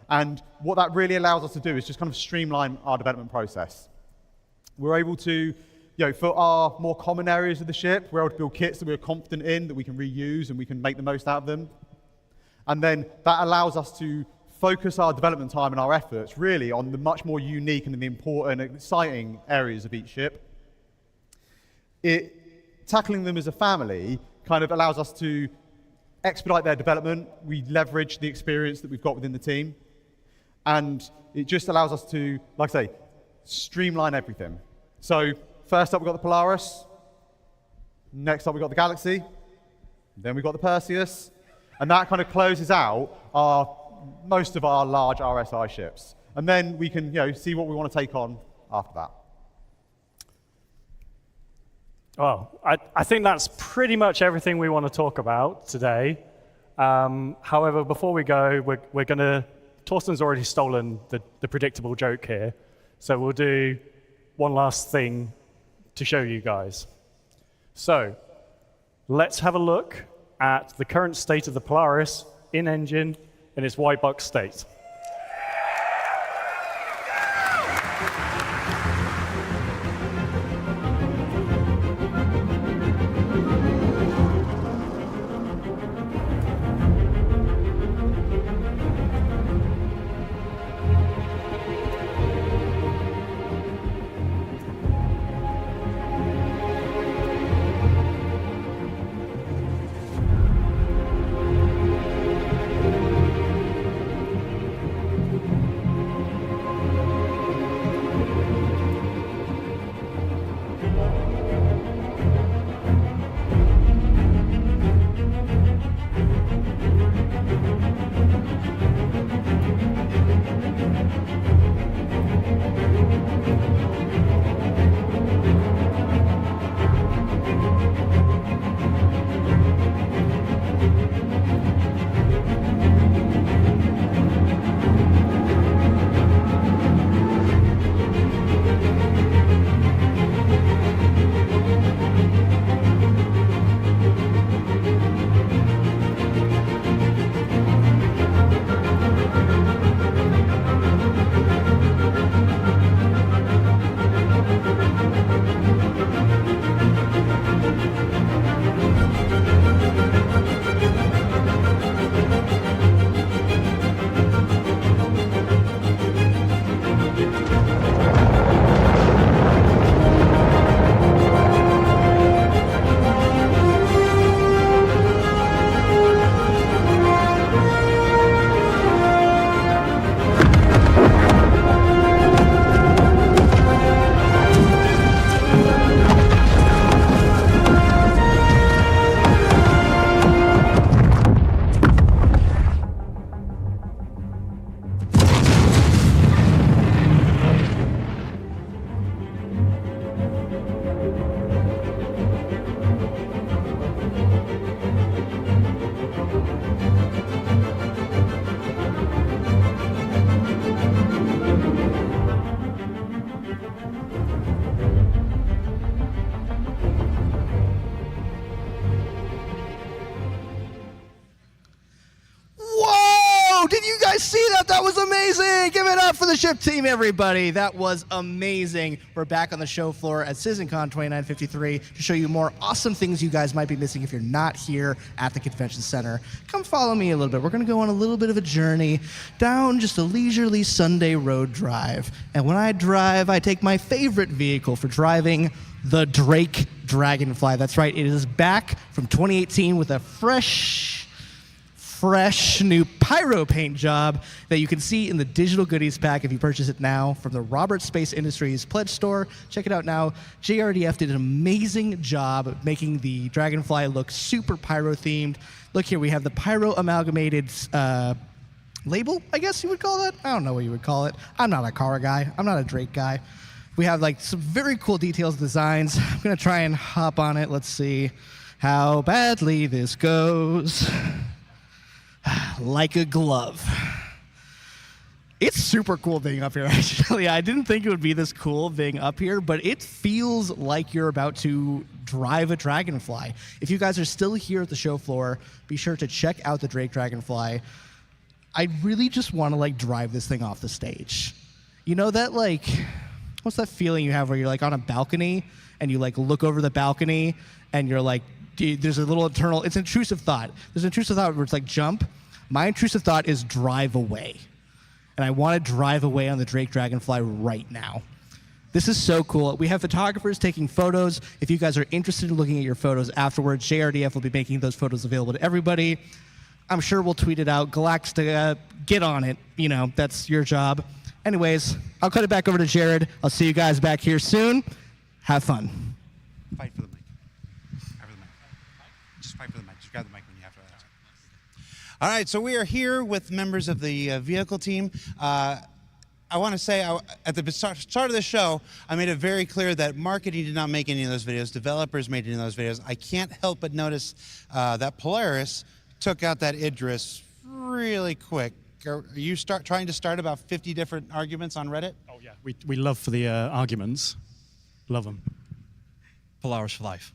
And what that really allows us to do is just kind of streamline our development process. We're able to, for our more common areas of the ship, we're able to build kits that we're confident in, that we can reuse and we can make the most out of them. And then that allows us to focus our development time and our efforts really on the much more unique and the important and exciting areas of each ship. Tackling them as a family kind of allows us to expedite their development. We leverage the experience that we've got within the team. And it just allows us to, like I say, streamline everything. So first up, we've got the Polaris. Next up, we've got the Galaxy. Then we've got the Perseus. And that kind of closes out most of our large RSI ships. And then we can see what we want to take on after that. Well, I think that's pretty much everything we want to talk about today. However, before we go, we're going to... Torsten's already stolen the predictable joke here, so we'll do one last thing to show you guys. So let's have a look at the current state of the Polaris in engine in its white box state. thought that was amazing. Give it up for the ship team, everybody. That was amazing. We're back on the show floor at CitizenCon 2953 to show you more awesome things you guys might be missing if you're not here at the convention center. Come follow me a little bit. We're going to go on a little bit of a journey down just a leisurely Sunday road drive. And when I drive, I take my favorite vehicle for driving, the Drake Dragonfly. That's right. It is back from 2018 with a fresh new pyro paint job that you can see in the digital goodies pack if you purchase it now from the Robert Space Industries pledge store. Check it out now. JRDF did an amazing job of making the Dragonfly look super pyro themed. Look here, we have the pyro amalgamated label, I guess you would call that. I don't know what you would call it. I'm not a car guy. I'm not a Drake guy. We have like some very cool details, designs. I'm gonna try and hop on it. Let's see how badly this goes. Like a glove. It's super cool being up here, actually. I didn't think it would be this cool being up here, but it feels like you're about to drive a Dragonfly. If you guys are still here at the show floor, be sure to check out the Drake Dragonfly. I really just want to like drive this thing off the stage. You know that like, what's that feeling you have where you're like on a balcony and you like look over the balcony and you're like, there's a little internal, it's intrusive thought. There's an intrusive thought where it's like jump. My intrusive thought is drive away. And I want to drive away on the Drake Dragonfly right now. This is so cool. We have photographers taking photos. If you guys are interested in looking at your photos afterwards, JRDF will be making those photos available to everybody. I'm sure we'll tweet it out. Galactica, get on it. You know, that's your job. Anyways, I'll cut it back over to Jared. I'll see you guys back here soon. Have fun. Fight for the mic. Fight for the mic. Just fight for the mic. Just grab the mic when you have to. All right, so we are here with members of the vehicle team. I want to say at the start of the show, I made it very clear that marketing did not make any of those videos. Developers made any of those videos. I can't help but notice that Polaris took out that Idris really quick. Are you trying to start about 50 different arguments on Reddit? Oh, yeah. We love for the arguments. Love them. Polaris for life.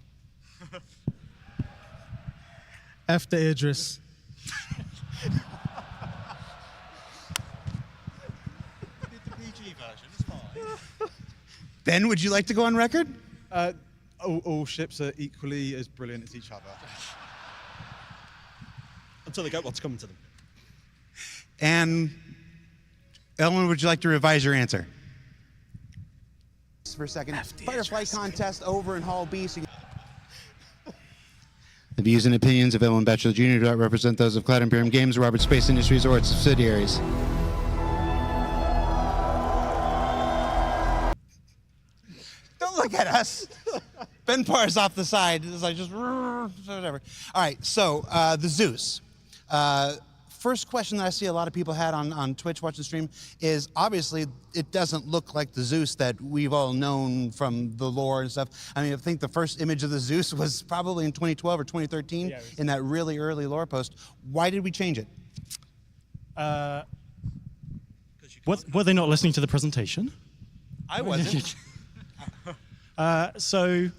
F the Idris. Ben, would you like to go on record? All ships are equally as brilliant as each other. Until they get what's coming to them. And Ellen, would you like to revise your answer? For a second, Firefly contest over in Hall B. So the views and opinions of Ellen Batchelor Jr. do not represent those of Cloud Imperium Games, Robert Space Industries, or its subsidiaries. Don't look at us. Ben Parr's off the side. It's like just whatever. All right, so the Zeus. First question that I see a lot of people had on Twitch watching the stream is obviously it doesn't look like the Zeus that we've all known from the lore and stuff. I mean, I think the first image of the Zeus was probably in 2012 or 2013 in that really early lore post. Why did we change it? Were they not listening to the presentation? I wasn't. So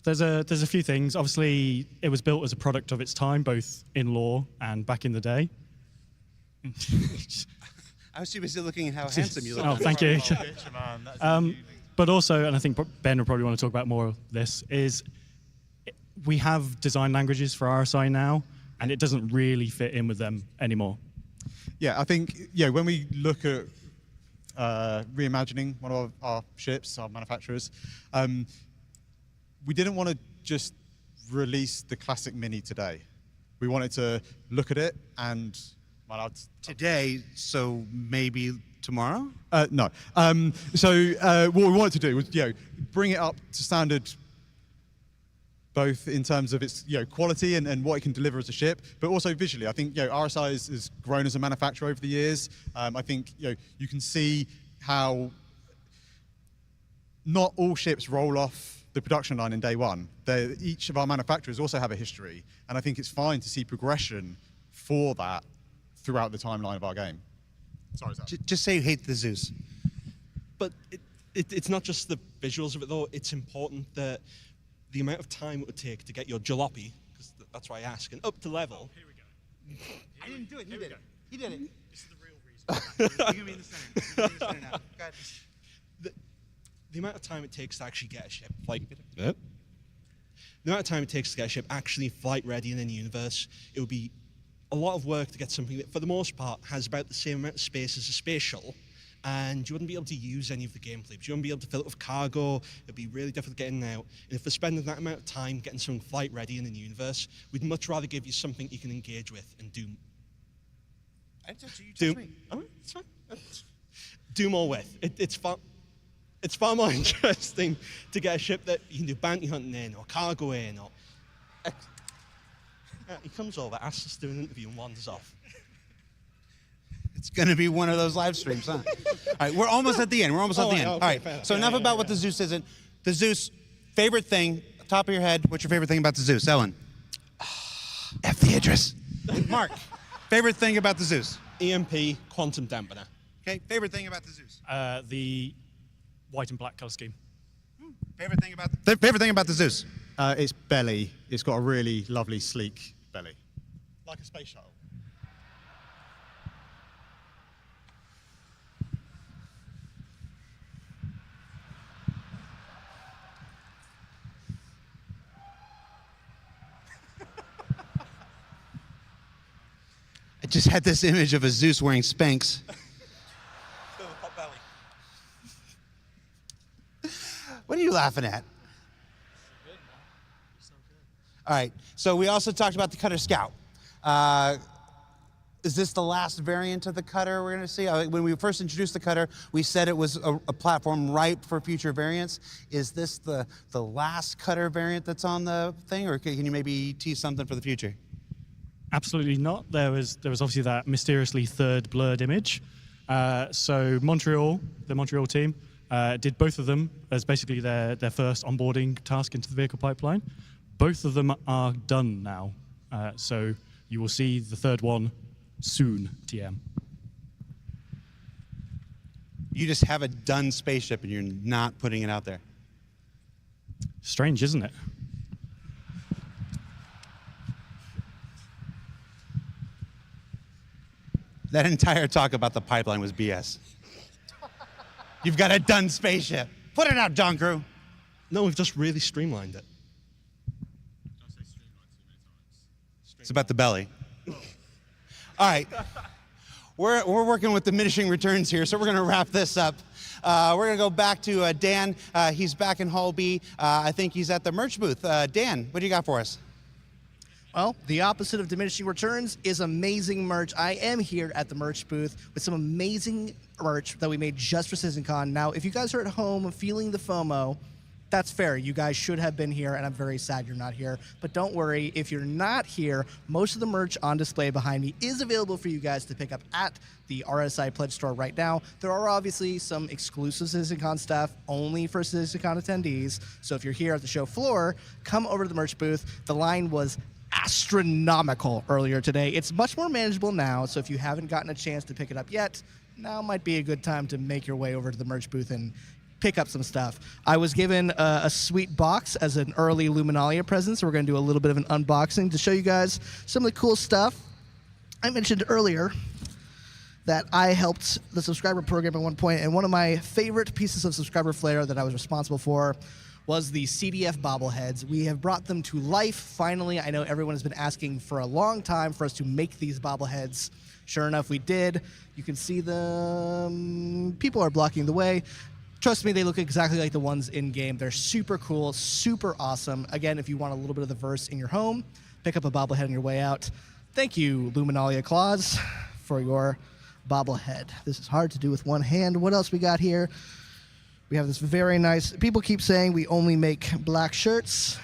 there's a few things. Obviously, it was built as a product of its time, both in lore and back in the day. I was too busy looking at how handsome you look. Oh, thank you. But also, and I think Ben will probably want to talk about more of this, is we have design languages for RSI now, and it doesn't really fit in with them anymore. Yeah, I think when we look at reimagining one of our ships, our manufacturers, we didn't want to just release the classic Mini today. We wanted to look at it and today, so maybe tomorrow? No. So what we wanted to do was bring it up to standard, both in terms of its quality and what it can deliver as a ship, but also visually. I think RSI has grown as a manufacturer over the years. I think you can see how not all ships roll off the production line in day one. Each of our manufacturers also have a history, and I think it's fine to see progression for that throughout the timeline of our game. Sorry, Zach. Just say you hate the Zeus. But it's not just the visuals of it, though. It's important that the amount of time it would take to get your jalopy, because that's why I ask, and up to level. I didn't do it. He did it. He did it. This is the real reason You can be in the center. You can be in the center now. Go ahead. The amount of time it takes to actually get a ship, the amount of time it takes to get a ship actually flight ready in the universe, it would be a lot of work to get something that, for the most part, has about the same amount of space as a space shuttle, and you wouldn't be able to use any of the gameplay. You wouldn't be able to fill it with cargo. It'd be really difficult to get in and out. And if we're spending that amount of time getting something flight ready in the universe, we'd much rather give you something you can engage with and do. Do more with. It's far more interesting to get a ship that you can do bounty hunting in, or cargo in, or... he comes over, asks us to do an interview, and wanders off. It's going to be one of those live streams, huh? All right, we're almost at the end. All right, so enough about what the Zeus isn't. The Zeus, favorite thing, top of your head, what's your favorite thing about the Zeus? Ellen? F the Idris. Mark, favorite thing about the Zeus? EMP, quantum dampener. Okay, favorite thing about the Zeus? The white and black color scheme. Favorite thing about the Zeus? Its belly. It's got a really lovely, sleek belly. Like a space shuttle. I just had this image of a Zeus wearing Spanx. What are you laughing at? All right, so we also talked about the Cutter Scout. Is this the last variant of the Cutter we're gonna see? When we first introduced the Cutter, we said it was a platform ripe for future variants. Is this the last Cutter variant that's on the thing, or can you maybe tease something for the future? Absolutely not. There was obviously that mysteriously third blurred image. So Montreal, the Montreal team, did both of them as basically their first onboarding task into the vehicle pipeline. Both of them are done now. So you will see the third one soon, TM. You just have a done spaceship and you're not putting it out there. Strange, isn't it? That entire talk about the pipeline was BS. You've got a done spaceship. Put it out, John Crew. No, we've just really streamlined it. It's about the belly. All right. We're working with diminishing returns here, so we're going to wrap this up. We're going to go back to Dan. He's back in Hall B. I think he's at the merch booth. Dan, what do you got for us? Well, the opposite of diminishing returns is amazing merch. I am here at the merch booth with some amazing merch that we made just for CitizenCon. Now, if you guys are at home feeling the FOMO, that's fair. You guys should have been here, and I'm very sad you're not here. But don't worry, if you're not here, most of the merch on display behind me is available for you guys to pick up at the RSI Pledge store right now. There are obviously some exclusive CitizenCon stuff only for CitizenCon attendees. So if you're here at the show floor, come over to the merch booth. The line was astronomical earlier today. It's much more manageable now, so if you haven't gotten a chance to pick it up yet, now might be a good time to make your way over to the merch booth and pick up some stuff. I was given a sweet box as an early Luminalia present, so we're going to do a little bit of an unboxing to show you guys some of the cool stuff. I mentioned earlier that I helped the subscriber program at one point, and one of my favorite pieces of subscriber flair that I was responsible for was the CDF bobbleheads. We have brought them to life, finally. I know everyone has been asking for a long time for us to make these bobbleheads. Sure enough, we did. You can see them. People are blocking the way. Trust me, they look exactly like the ones in-game. They're super cool, super awesome. Again, if you want a little bit of the verse in your home, pick up a bobblehead on your way out. Thank you, Luminalia Claus, for your bobblehead. This is hard to do with one hand. What else we got here? We have this very nice, people keep saying we only make black shirts.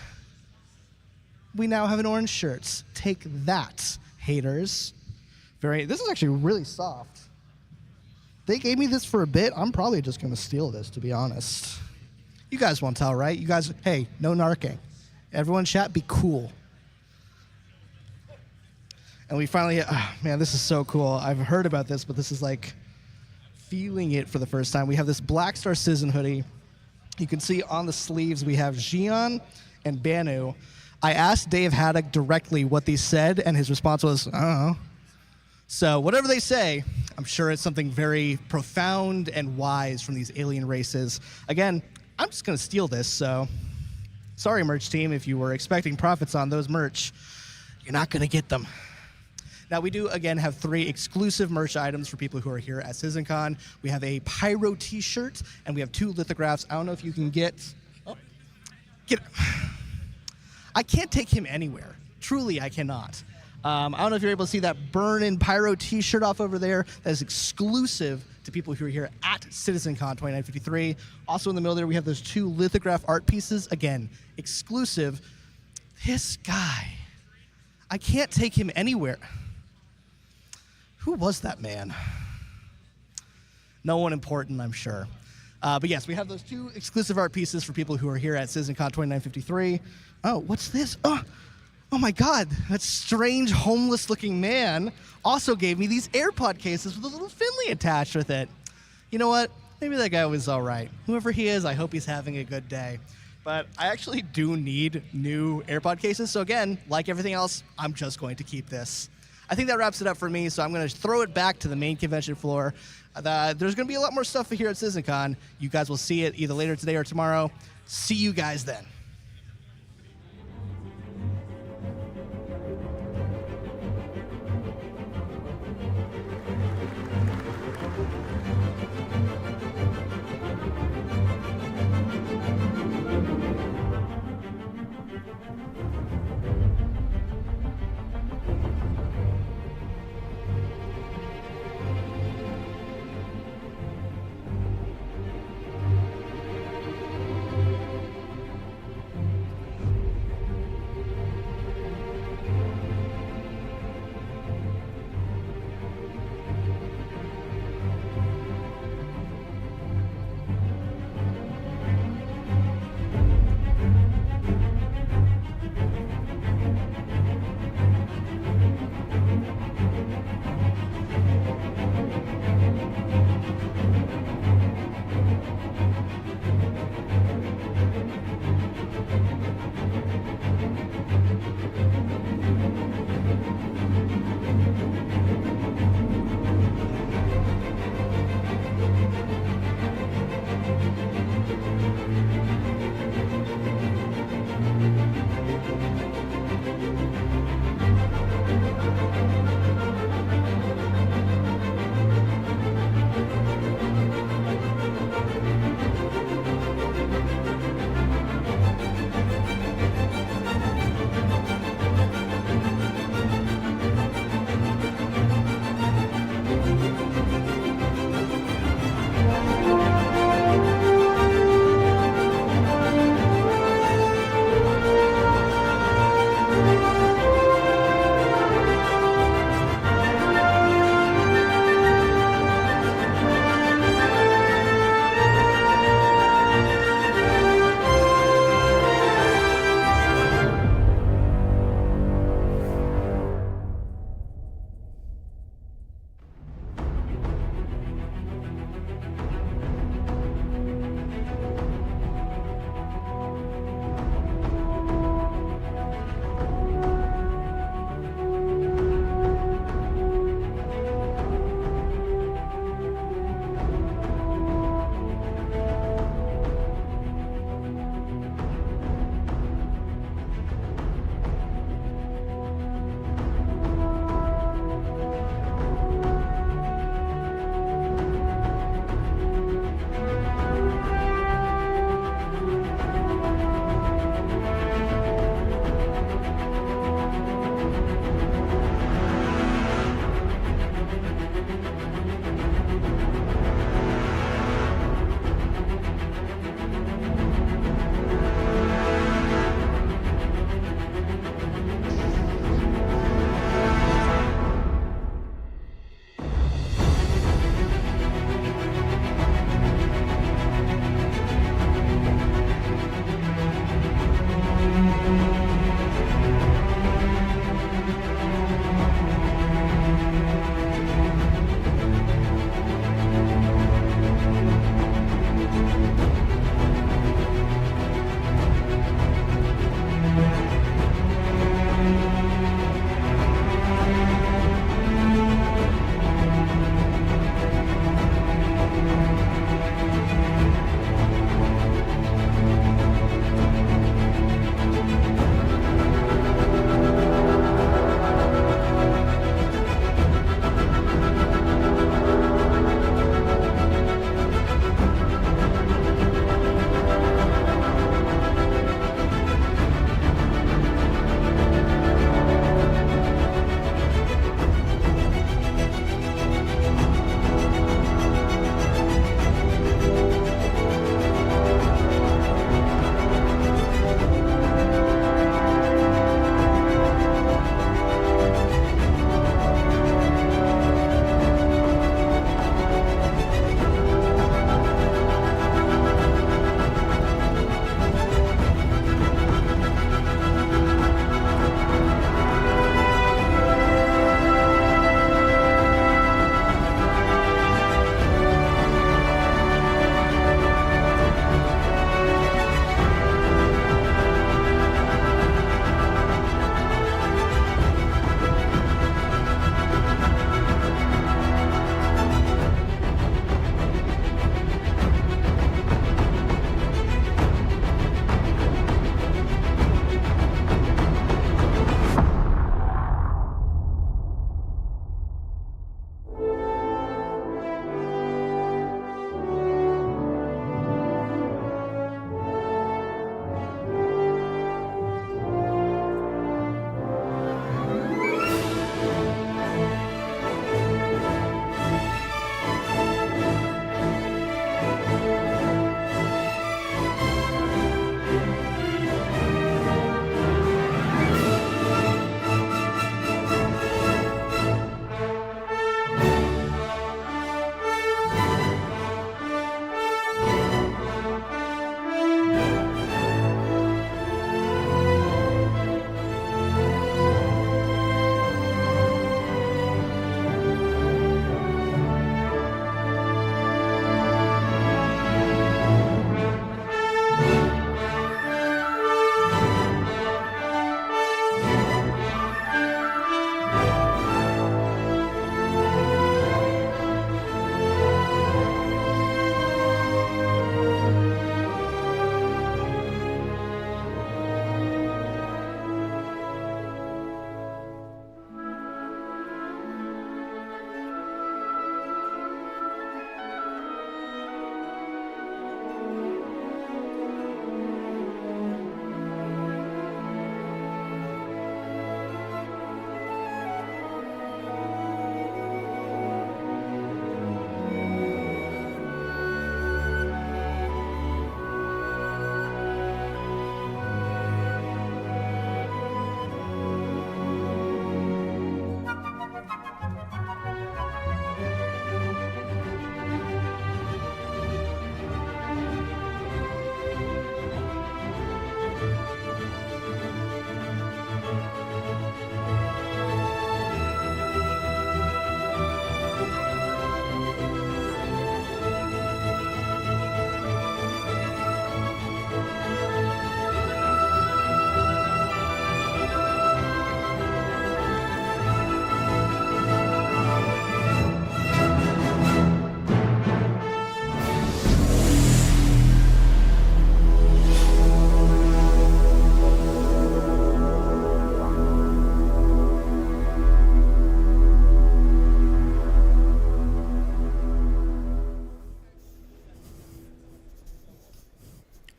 We now have an orange shirts. Take that, haters. This is actually really soft. They gave me this for a bit. I'm probably just going to steal this, to be honest. You guys won't tell, right? You guys, hey, no narking. Everyone chat, be cool. And we finally, man, this is so cool. I've heard about this, but this is like feeling it for the first time. We have this Black Star Citizen hoodie. You can see on the sleeves we have Xion and Banu. I asked Dave Haddock directly what these said, and his response was, I don't know. So whatever they say, I'm sure it's something very profound and wise from these alien races. Again, I'm just going to steal this, so sorry, merch team, if you were expecting profits on those merch, you're not going to get them. Now, we do, again, have 3 exclusive merch items for people who are here at CitizenCon. We have a Pyro t-shirt, and we have 2 lithographs. I don't know if you can get... Oh, get it. I can't take him anywhere. Truly, I cannot. I don't know if you're able to see that Burn-In Pyro t-shirt off over there. That is exclusive to people who are here at CitizenCon 2953. Also in the middle there, we have those 2 lithograph art pieces. Again, exclusive. This guy, I can't take him anywhere. Who was that man? No one important, I'm sure. But yes, we have those 2 exclusive art pieces for people who are here at CitizenCon 2953. Oh, what's this? Oh my God, that strange homeless-looking man also gave me these AirPod cases with a little Finley attached with it. You know what? Maybe that guy was all right. Whoever he is, I hope he's having a good day. But I actually do need new AirPod cases, so again, like everything else, I'm just going to keep this. I think that wraps it up for me, so I'm going to throw it back to the main convention floor. There's going to be a lot more stuff here at CitizenCon. You guys will see it either later today or tomorrow. See you guys then.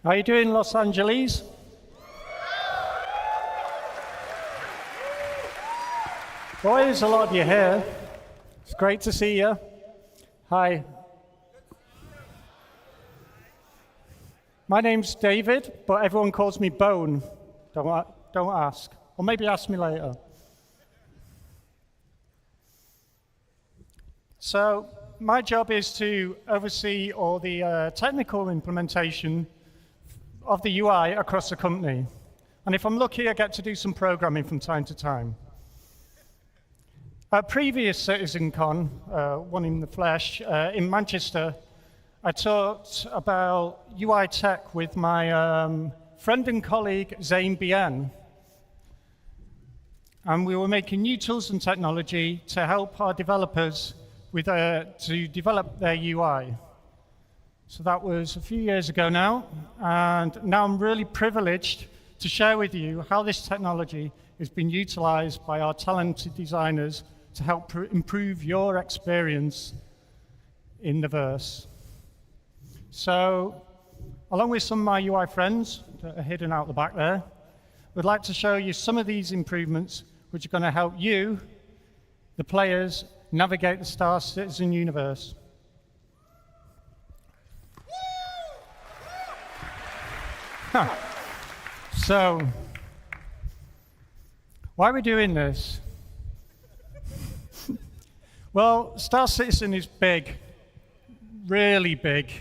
How are you doing, Los Angeles? Boy, there's a lot of you here. It's great to see you. Hi. My name's David, but everyone calls me Bone. Don't ask. Or maybe ask me later. So my job is to oversee all the technical implementation of the UI across the company. And if I'm lucky, I get to do some programming from time to time. At previous CitizenCon, one in the flesh, in Manchester, I talked about UI tech with my friend and colleague, Zeus Mk II. And we were making new tools and technology to help our developers with, to develop their UI. So that was a few years ago now, and now I'm really privileged to share with you how this technology has been utilized by our talented designers to help improve your experience in the verse. So, along with some of my UI friends that are hidden out the back there, we'd like to show you some of these improvements which are going to help you, the players, navigate the Star Citizen universe. So, why are we doing this? Well, Star Citizen is big, really big.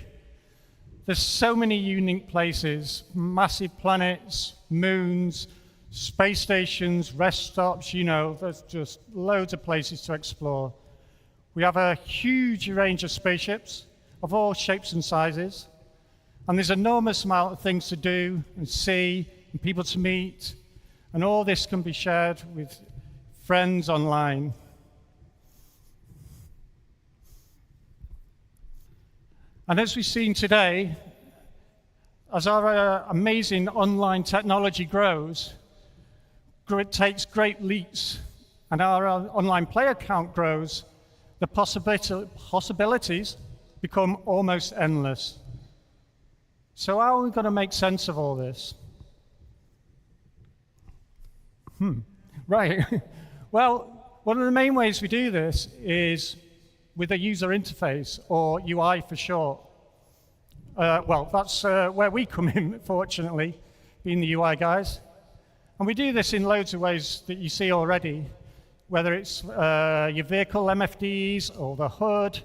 There's so many unique places, massive planets, moons, space stations, rest stops, you know, there's just loads of places to explore. We have a huge range of spaceships of all shapes and sizes, and there's an enormous amount of things to do and see and people to meet, and all this can be shared with friends online. And as we've seen today, as our amazing online technology grows, it takes great leaps, and our online player count grows, the possibilities become almost endless. So how are we going to make sense of all this? Right. Well, one of the main ways we do this is with a user interface, or UI for short. Well, that's where we come in, fortunately, being the UI guys. And we do this in loads of ways that you see already, whether it's your vehicle MFDs, or the HUD,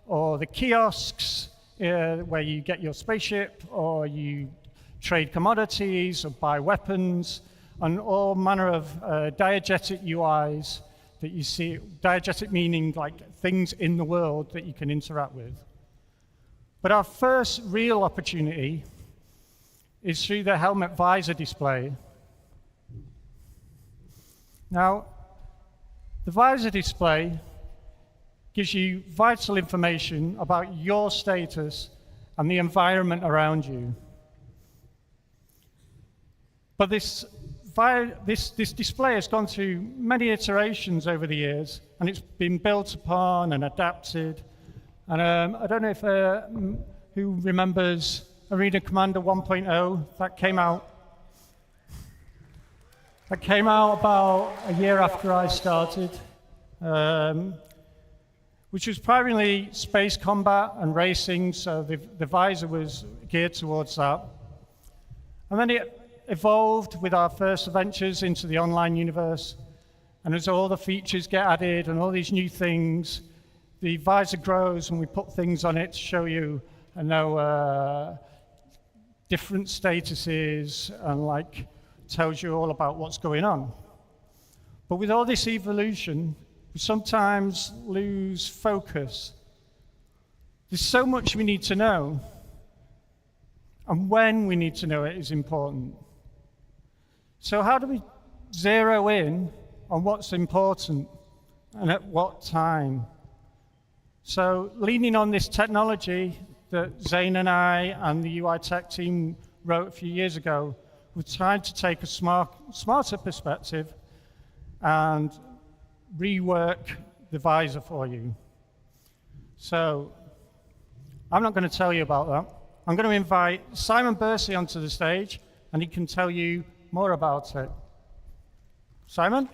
or the kiosks, where you get your spaceship, or you trade commodities, or buy weapons, and all manner of diegetic UIs that you see, diegetic meaning like things in the world that you can interact with. But our first real opportunity is through the helmet visor display. Now, the visor display gives you vital information about your status and the environment around you. But this display has gone through many iterations over the years, and it's been built upon and adapted. And I don't know if who remembers Arena Commander 1.0 that came out. That came out about a year after I started, which was primarily space combat and racing, so the visor was geared towards that. And then it evolved with our first adventures into the online universe, and as all the features get added and all these new things, the visor grows and we put things on it to show you, I know, different statuses, and like tells you all about what's going on. But with all this evolution, we sometimes lose focus. There's so much we need to know, and when we need to know it is important. So how do we zero in on what's important and at what time? So leaning on this technology that Zane and I and the UI tech team wrote a few years ago, we're trying to take a smarter perspective and rework the visor for you. So I'm not going to tell you about that. I'm going to invite Simon Bursey onto the stage, and he can tell you more about it. Simon?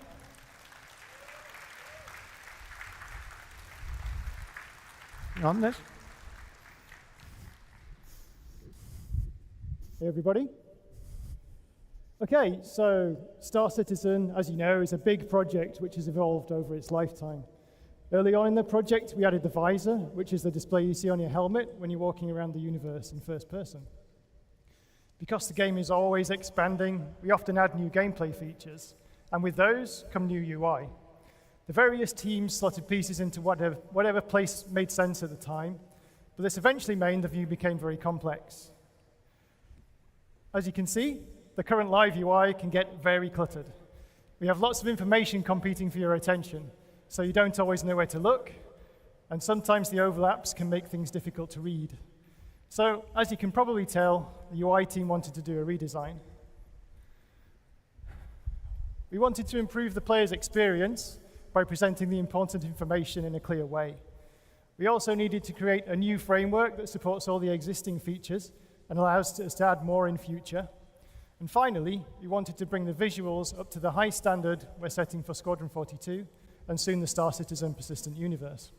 You on this? Hey, everybody. Okay, so Star Citizen, as you know, is a big project which has evolved over its lifetime. Early on in the project, we added the visor, which is the display you see on your helmet when you're walking around the universe in first person. Because the game is always expanding, we often add new gameplay features, and with those come new UI. The various teams slotted pieces into whatever place made sense at the time, but this eventually meant the view became very complex. As you can see, the current live UI can get very cluttered. We have lots of information competing for your attention, so you don't always know where to look, and sometimes the overlaps can make things difficult to read. So, as you can probably tell, the UI team wanted to do a redesign. We wanted to improve the player's experience by presenting the important information in a clear way. We also needed to create a new framework that supports all the existing features and allows us to add more in future. And finally, we wanted to bring the visuals up to the high standard we're setting for Squadron 42 and soon the Star Citizen persistent universe.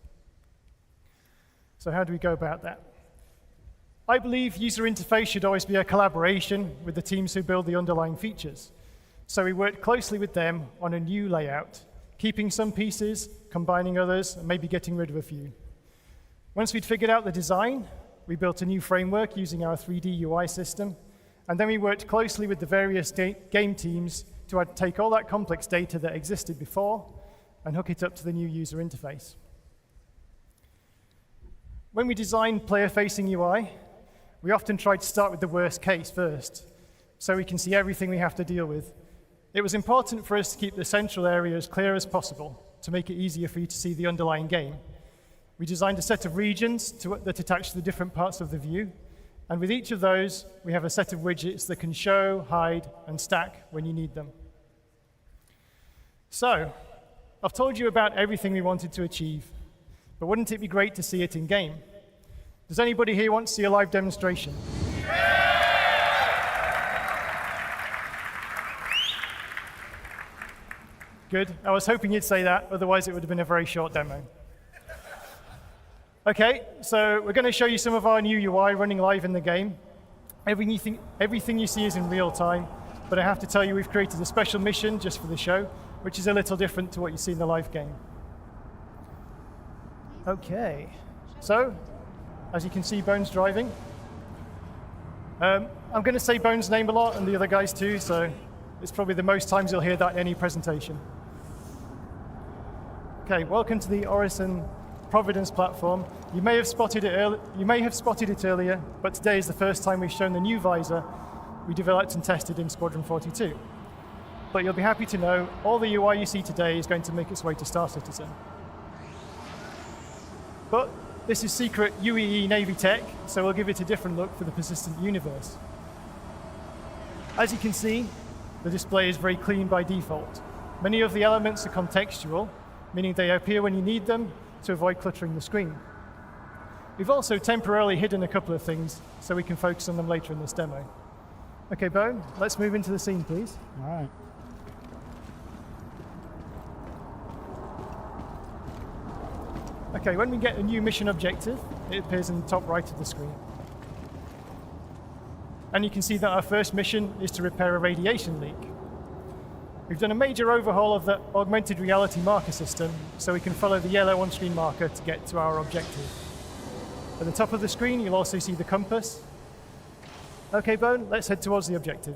So how do we go about that? I believe user interface should always be a collaboration with the teams who build the underlying features. So we worked closely with them on a new layout, keeping some pieces, combining others, and maybe getting rid of a few. Once we'd figured out the design, we built a new framework using our 3D UI system, and then we worked closely with the various game teams to take all that complex data that existed before and hook it up to the new user interface. When we designed player-facing UI, we often tried to start with the worst case first, so we can see everything we have to deal with. It was important for us to keep the central area as clear as possible to make it easier for you to see the underlying game. We designed a set of regions that attach to the different parts of the view, and with each of those, we have a set of widgets that can show, hide, and stack when you need them. So, I've told you about everything we wanted to achieve, but wouldn't it be great to see it in game? Does anybody here want to see a live demonstration? Good. I was hoping you'd say that, otherwise it would have been a very short demo. Okay, so we're going to show you some of our new UI running live in the game. Everything you see is in real time, but I have to tell you we've created a special mission just for the show, which is a little different to what you see in the live game. Okay, so as you can see, Bones driving. I'm going to say Bones' name a lot, and the other guys too, so it's probably the most times you'll hear that in any presentation. Okay, welcome to the Orison Providence platform. You may have spotted it earlier, but today is the first time we've shown the new visor we developed and tested in Squadron 42. But you'll be happy to know all the UI you see today is going to make its way to Star Citizen. But this is secret UEE Navy tech, so we'll give it a different look for the persistent universe. As you can see, the display is very clean by default. Many of the elements are contextual, meaning they appear when you need them to avoid cluttering the screen. We've also temporarily hidden a couple of things so we can focus on them later in this demo. Okay, Bo, let's move into the scene, please. All right. Okay, when we get a new mission objective, it appears in the top right of the screen. And you can see that our first mission is to repair a radiation leak. We've done a major overhaul of the augmented reality marker system, so we can follow the yellow on-screen marker to get to our objective. At the top of the screen, you'll also see the compass. Okay, Bone, let's head towards the objective.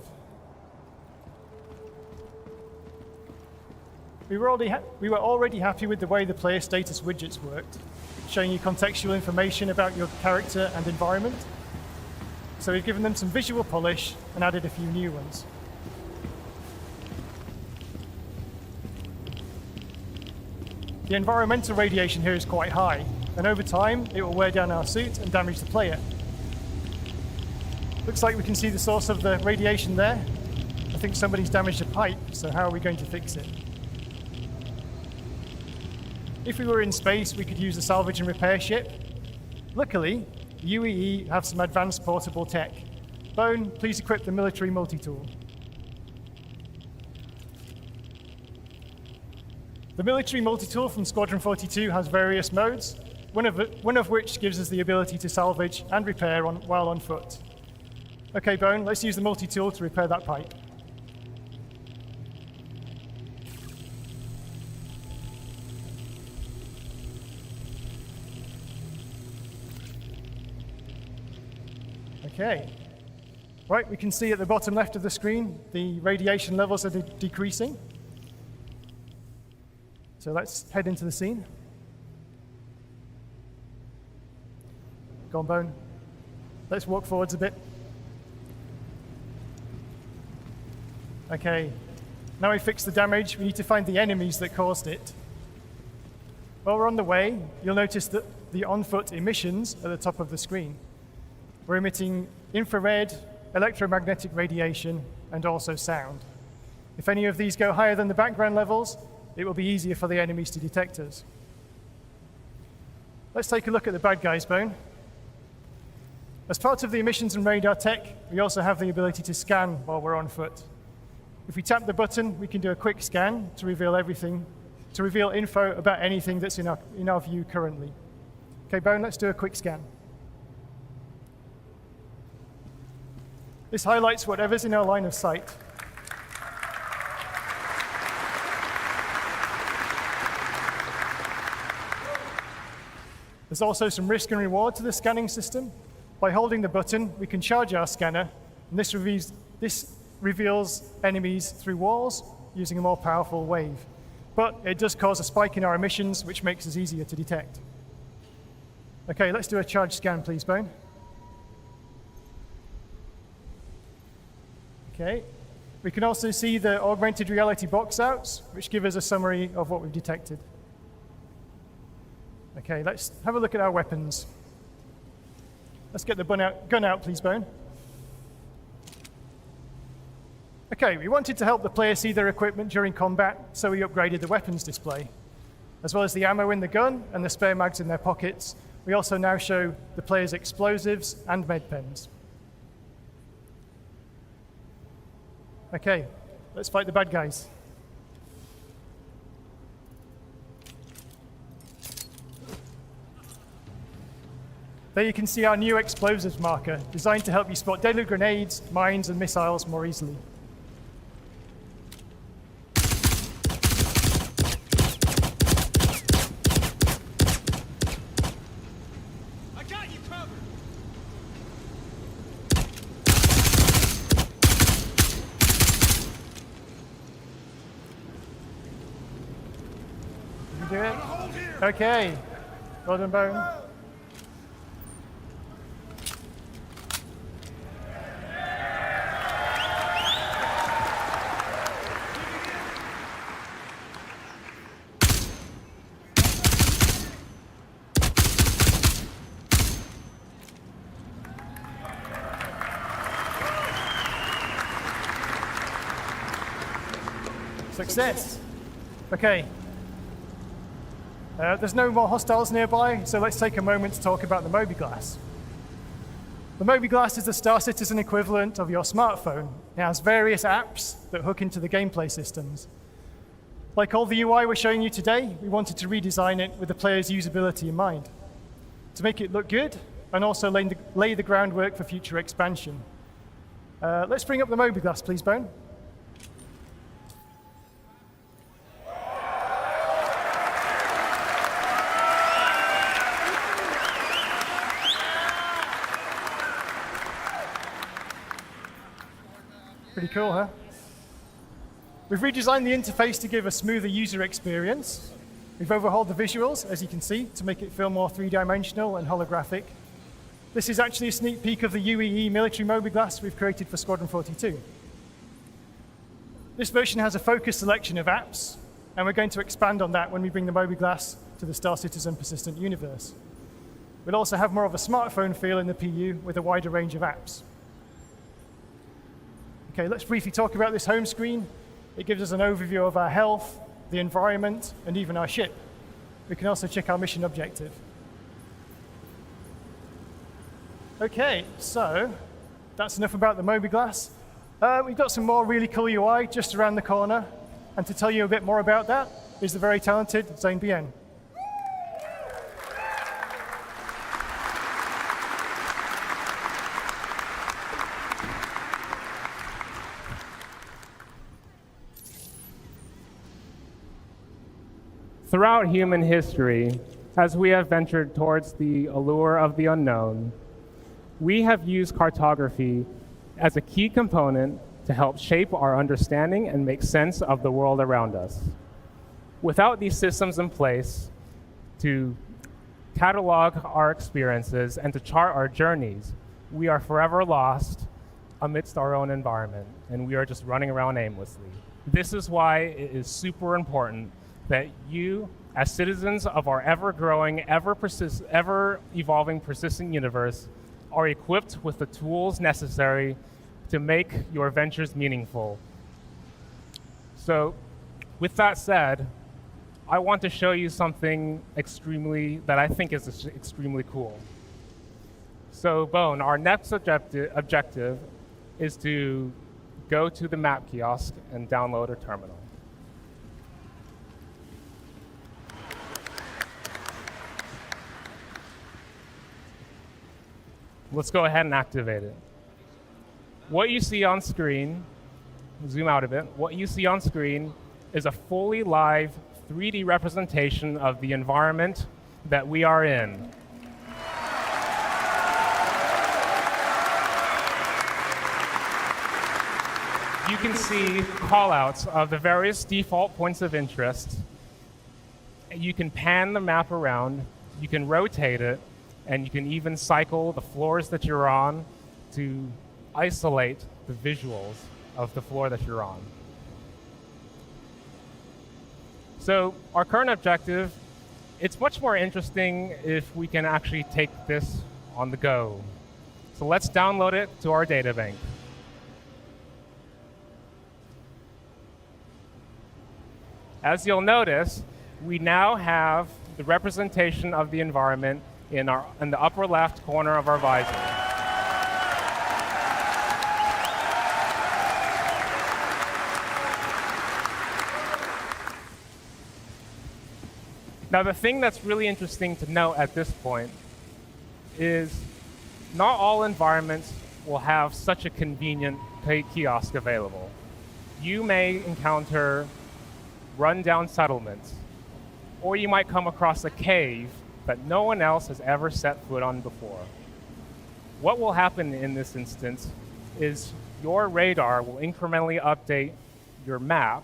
We were already happy with the way the player status widgets worked, showing you contextual information about your character and environment. So we've given them some visual polish and added a few new ones. The environmental radiation here is quite high, and over time, it will wear down our suit and damage the player. Looks like we can see the source of the radiation there. I think somebody's damaged a pipe, so how are we going to fix it? If we were in space, we could use a salvage and repair ship. Luckily, UEE have some advanced portable tech. Bone, please equip the military multi-tool. The military multi-tool from Squadron 42 has various modes, one of which gives us the ability to salvage and repair while on foot. Okay, Bone, let's use the multi-tool to repair that pipe. Okay. Right, we can see at the bottom left of the screen, the radiation levels are decreasing. So let's head into the scene. Go on, Bone. Let's walk forwards a bit. Okay. Now we fixed the damage, we need to find the enemies that caused it. While we're on the way, you'll notice that the on-foot emissions at the top of the screen. We're emitting infrared, electromagnetic radiation, and also sound. If any of these go higher than the background levels, it will be easier for the enemies to detect us. Let's take a look at the bad guys, Bone. As part of the emissions and radar tech, we also have the ability to scan while we're on foot. If we tap the button, we can do a quick scan to reveal everything, to reveal info about anything that's in our view currently. Okay, Bone, let's do a quick scan. This highlights whatever's in our line of sight. There's also some risk and reward to the scanning system. By holding the button, we can charge our scanner, and this reveals enemies through walls using a more powerful wave. But it does cause a spike in our emissions, which makes us easier to detect. Okay, let's do a charge scan, please, Bone. Okay. We can also see the augmented reality box outs, which give us a summary of what we've detected. Okay, let's have a look at our weapons. Let's get the gun out, please, Bone. Okay, we wanted to help the player see their equipment during combat, so we upgraded the weapons display. As well as the ammo in the gun and the spare mags in their pockets, we also now show the player's explosives and med pens. Okay, let's fight the bad guys. There you can see our new explosives marker, designed to help you spot deadly grenades, mines, and missiles more easily. I got you covered! You do it? Okay. Well done, Bone. Success. Okay. There's no more hostiles nearby, so let's take a moment to talk about the Mobiglass. The Mobiglass is the Star Citizen equivalent of your smartphone. It has various apps that hook into the gameplay systems. Like all the UI we're showing you today, we wanted to redesign it with the player's usability in mind, to make it look good and also lay the groundwork for future expansion. Let's bring up the Mobiglass, please, Bone. Pretty cool, huh? We've redesigned the interface to give a smoother user experience. We've overhauled the visuals, as you can see, to make it feel more three-dimensional and holographic. This is actually a sneak peek of the UEE military Mobiglass we've created for Squadron 42. This version has a focused selection of apps, and we're going to expand on that when we bring the Mobiglass to the Star Citizen persistent universe. We'll also have more of a smartphone feel in the PU with a wider range of apps. Okay, let's briefly talk about this home screen. It gives us an overview of our health, the environment, and even our ship. We can also check our mission objective. Okay, so that's enough about the Mobiglass. We've got some more really cool UI just around the corner. And to tell you a bit more about that is the very talented Zane Bien. Throughout human history, as we have ventured towards the allure of the unknown, we have used cartography as a key component to help shape our understanding and make sense of the world around us. Without these systems in place to catalog our experiences and to chart our journeys, we are forever lost amidst our own environment, and we are just running around aimlessly. This is why it is super important that you, as citizens of our ever-growing, ever-evolving, persistent universe, are equipped with the tools necessary to make your ventures meaningful. So, with that said, I want to show you something that I think is extremely cool. So, Bone, our next objective is to go to the map kiosk and download a terminal. Let's go ahead and activate it. What you see on screen, zoom out a bit, what you see on screen is a fully live 3D representation of the environment that we are in. You can see callouts of the various default points of interest. You can pan the map around, you can rotate it, and you can even cycle the floors that you're on to isolate the visuals of the floor that you're on. So our current objective, it's much more interesting if we can actually take this on the go. So let's download it to our databank. As you'll notice, we now have the representation of the environment in the upper left corner of our visor. Now, the thing that's really interesting to note at this point is not all environments will have such a convenient kiosk available. You may encounter rundown settlements, or you might come across a cave that no one else has ever set foot on before. What will happen in this instance is your radar will incrementally update your map,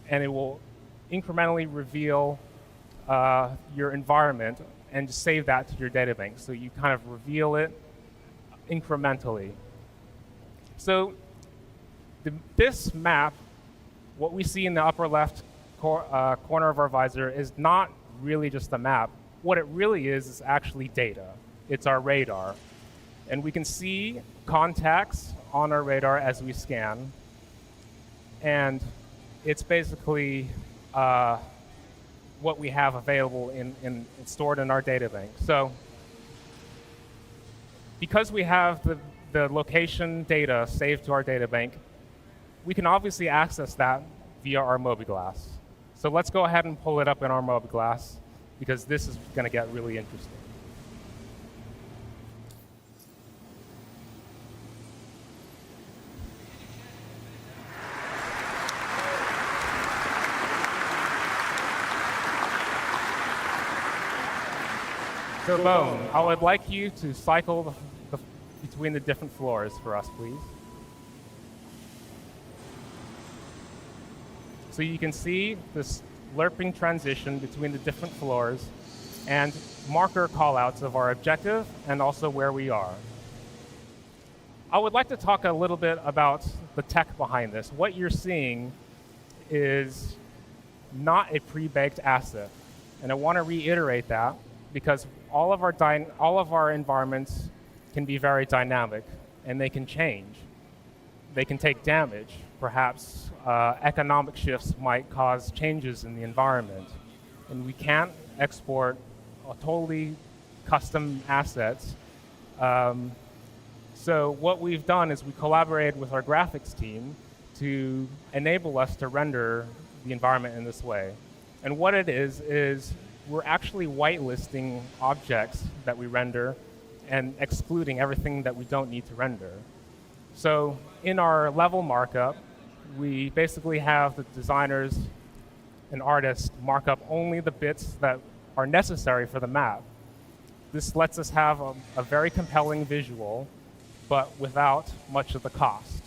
and it will incrementally reveal your environment and just save that to your databank. So you kind of reveal it incrementally. So this map, what we see in the upper left corner of our visor, is not really just a map. What it really is actually data. It's our radar. And we can see contacts on our radar as we scan. And it's basically what we have available stored in our databank. So because we have the location data saved to our databank, we can obviously access that via our Mobiglass. So let's go ahead and pull it up in our Mobiglass, because this is going to get really interesting. So, Bone, I would like you to cycle between the different floors for us, please. So you can see this lerping transition between the different floors and marker callouts of our objective and also where we are. I would like to talk a little bit about the tech behind this. What you're seeing is not a pre-baked asset. And I want to reiterate that because all of our environments can be very dynamic and they can change. They can take damage. Perhaps economic shifts might cause changes in the environment. And we can't export totally custom assets So what we've done is we collaborated with our graphics team to enable us to render the environment in this way. And what it is we're actually whitelisting objects that we render and excluding everything that we don't need to render. So in our level markup, we basically have the designers and artists mark up only the bits that are necessary for the map. This lets us have a very compelling visual, but without much of the cost.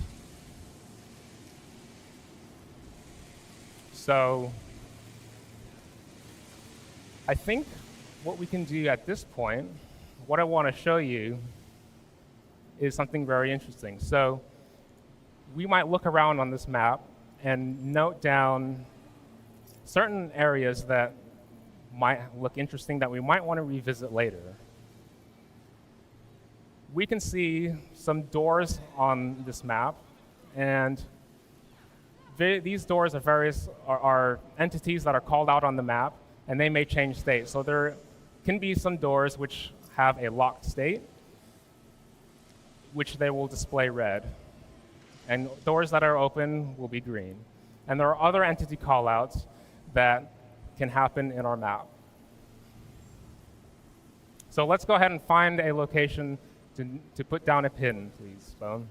So I think what we can do at this point, what I want to show you is something very interesting. So we might look around on this map and note down certain areas that might look interesting that we might want to revisit later. We can see some doors on this map, and these doors are entities that are called out on the map, and they may change state. So there can be some doors which have a locked state, which they will display red. And doors that are open will be green. And there are other entity callouts that can happen in our map. So let's go ahead and find a location to put down a pin, please, Bone.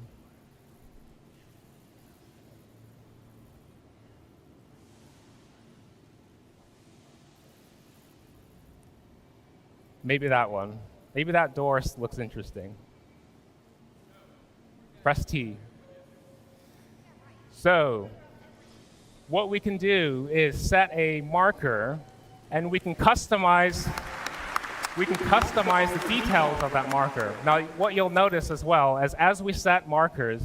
Maybe that one. Maybe that door looks interesting. Press T. So what we can do is set a marker, and we can customize the details of that marker. Now, what you'll notice as well is as we set markers,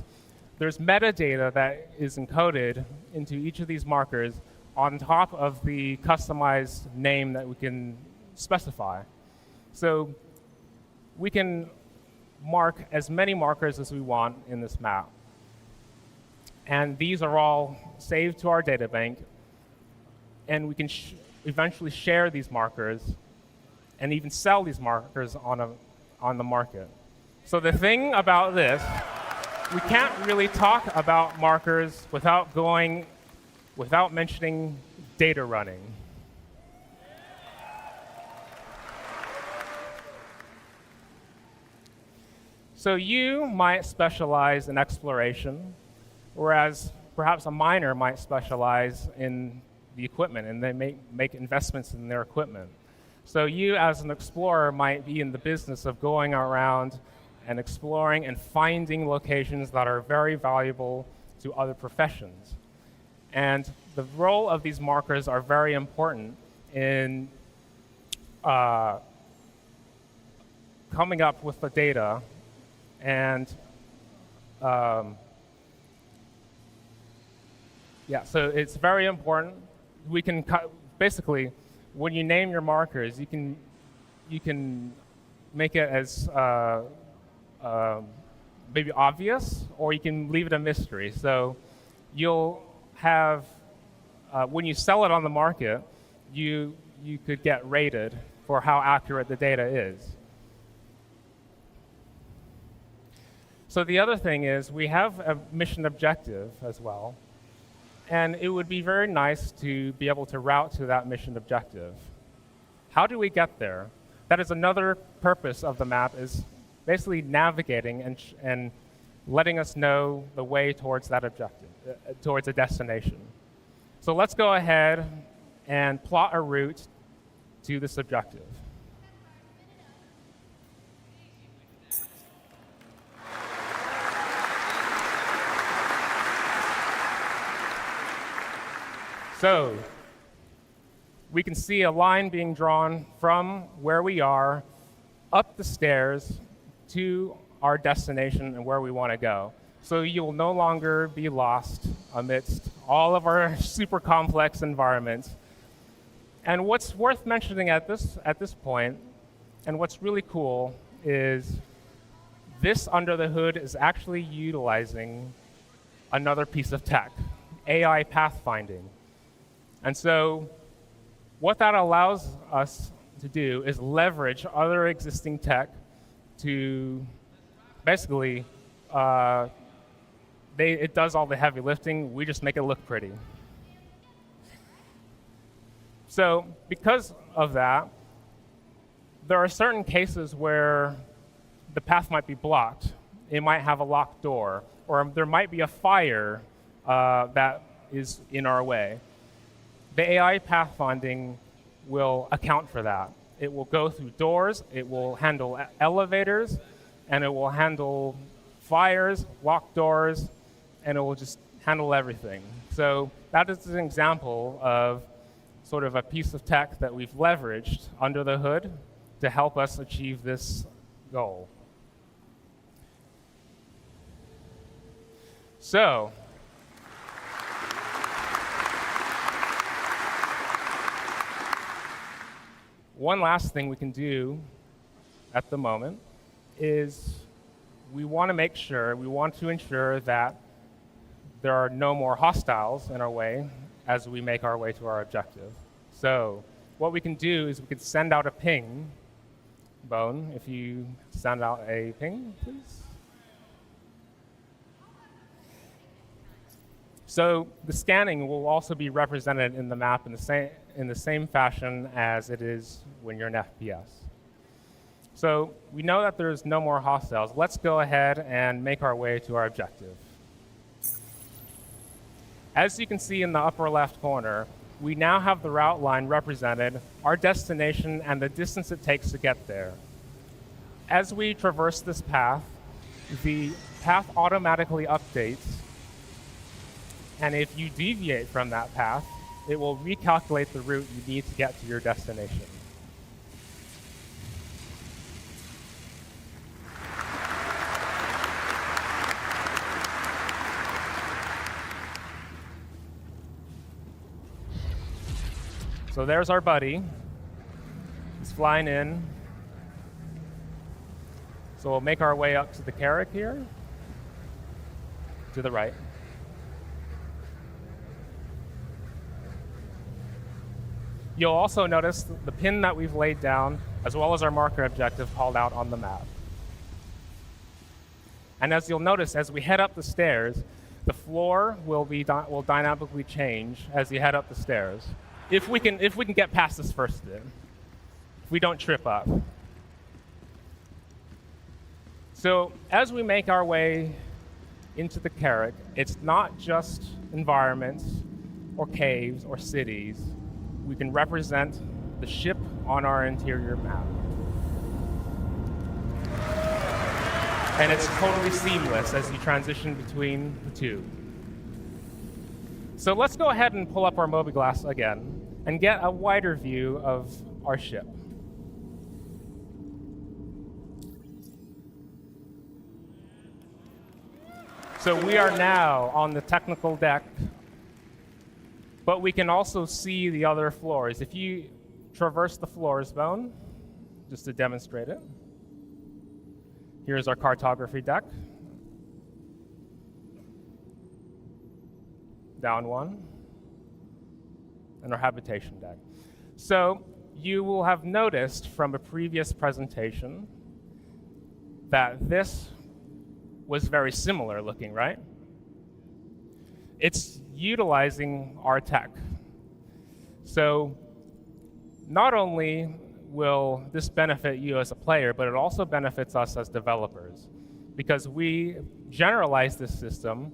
there's metadata that is encoded into each of these markers on top of the customized name that we can specify. So we can mark as many markers as we want in this map. And these are all saved to our data bank. And we can eventually share these markers and even sell these markers on the market. So the thing about this, we can't really talk about markers without mentioning data running. So you might specialize in exploration, whereas perhaps a miner might specialize in the equipment, and they make investments in their equipment. So you, as an explorer, might be in the business of going around and exploring and finding locations that are very valuable to other professions. And the role of these markers are very important in coming up with the data and yeah, so it's very important. We can basically, when you name your markers, you can make it as maybe obvious, or you can leave it a mystery. So you'll have, when you sell it on the market, you could get rated for how accurate the data is. So the other thing is we have a mission objective as well. And it would be very nice to be able to route to that mission objective. How do we get there? That is another purpose of the map, is basically navigating and letting us know the way towards that objective, towards a destination. So let's go ahead and plot a route to this objective. So we can see a line being drawn from where we are up the stairs to our destination and where we want to go. So you will no longer be lost amidst all of our super complex environments. And what's worth mentioning at this point, and what's really cool, is this under the hood is actually utilizing another piece of tech, AI pathfinding. And so what that allows us to do is leverage other existing tech to basically, it does all the heavy lifting. We just make it look pretty. So because of that, there are certain cases where the path might be blocked. It might have a locked door, or there might be a fire that is in our way. The AI pathfinding will account for that. It will go through doors, it will handle elevators, and it will handle fires, locked doors, and it will just handle everything. So that is an example of sort of a piece of tech that we've leveraged under the hood to help us achieve this goal. So, one last thing we can do at the moment is we want to ensure that there are no more hostiles in our way as we make our way to our objective. So what we can do is we could send out a ping. Bone, if you send out a ping, please. So the scanning will also be represented in the map in the same fashion as it is when you're in FPS. So we know that there's no more hostiles. Let's go ahead and make our way to our objective. As you can see in the upper left corner, we now have the route line represented, our destination, and the distance it takes to get there. As we traverse this path, the path automatically updates, and if you deviate from that path, it will recalculate the route you need to get to your destination. So there's our buddy. He's flying in. So we'll make our way up to the Carrack here, to the right. You'll also notice the pin that we've laid down, as well as our marker objective called out on the map. And as you'll notice, as we head up the stairs, the floor will dynamically change as you head up the stairs. If we can get past this first bit, if we don't trip up. So as we make our way into the Carrack, it's not just environments or caves or cities. We can represent the ship on our interior map. And it's totally seamless as you transition between the two. So let's go ahead and pull up our Mobiglass again and get a wider view of our ship. So we are now on the technical deck, but we can also see the other floors. If you traverse the floors, Bone, just to demonstrate it. Here's our cartography deck. Down one. And our habitation deck. So you will have noticed from a previous presentation that this was very similar looking, right? It's utilizing our tech. So not only will this benefit you as a player, but it also benefits us as developers, because we generalize this system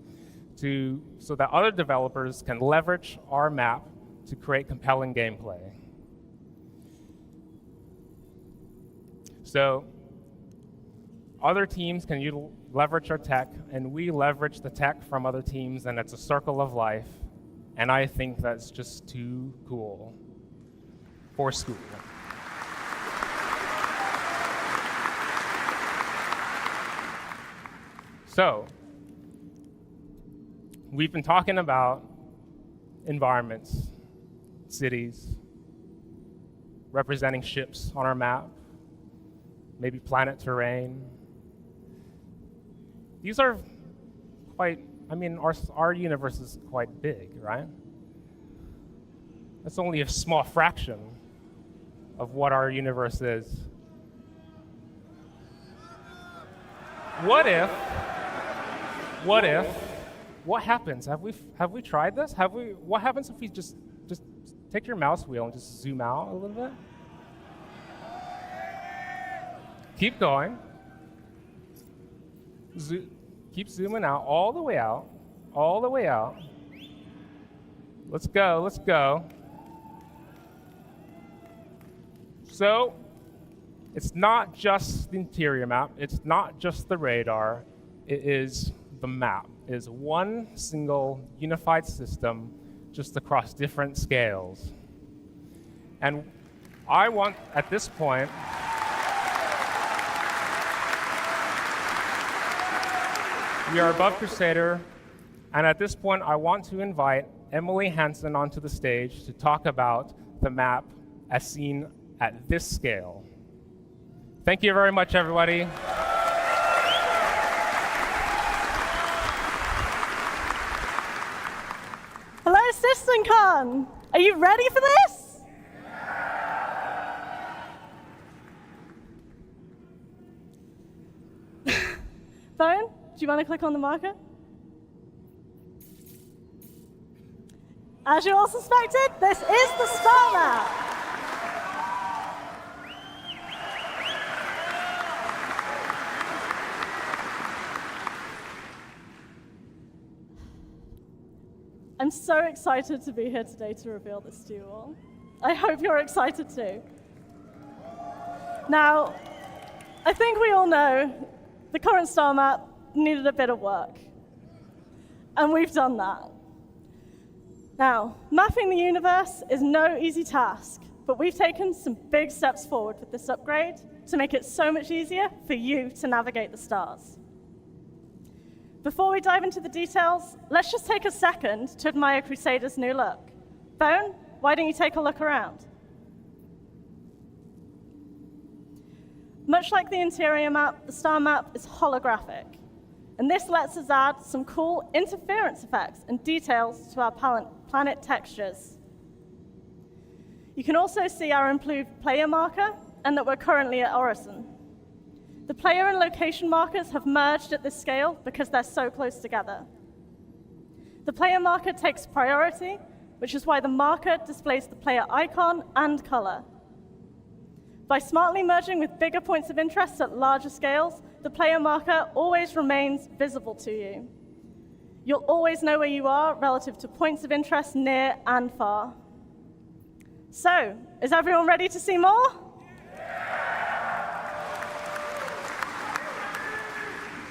so that other developers can leverage our map to create compelling gameplay. So other teams can leverage our tech, and we leverage the tech from other teams, and it's a circle of life. And I think that's just too cool for school. So we've been talking about environments, cities, representing ships on our map, maybe planet terrain. These are quite, our universe is quite big, right? That's only a small fraction of what our universe is. What happens? Have we tried this? What happens if we just take your mouse wheel and just zoom out a little bit? Keep going. Keep zooming out, all the way out, all the way out. Let's go, let's go. So, it's not just the interior map, it's not just the radar, it is the map. It is one single unified system just across different scales. And I want, at this point, we are above Crusader, and at this point I want to invite Emily Hansen onto the stage to talk about the map as seen at this scale. Thank you very much, everybody. Hello, CitizenCon! Are you ready for this? Phone, do you want to click on the marker? As you all suspected, this is the star map. I'm so excited to be here today to reveal this to you all. I hope you're excited too. Now, I think we all know the current star map needed a bit of work, and we've done that. Now, mapping the universe is no easy task, but we've taken some big steps forward with this upgrade to make it so much easier for you to navigate the stars. Before we dive into the details, let's just take a second to admire Crusader's new look. Bone, why don't you take a look around? Much like the interior map, the star map is holographic. And this lets us add some cool interference effects and details to our planet textures. You can also see our improved player marker and that we're currently at Orison. The player and location markers have merged at this scale because they're so close together. The player marker takes priority, which is why the marker displays the player icon and color. By smartly merging with bigger points of interest at larger scales, the player marker always remains visible to you. You'll always know where you are relative to points of interest near and far. So, is everyone ready to see more?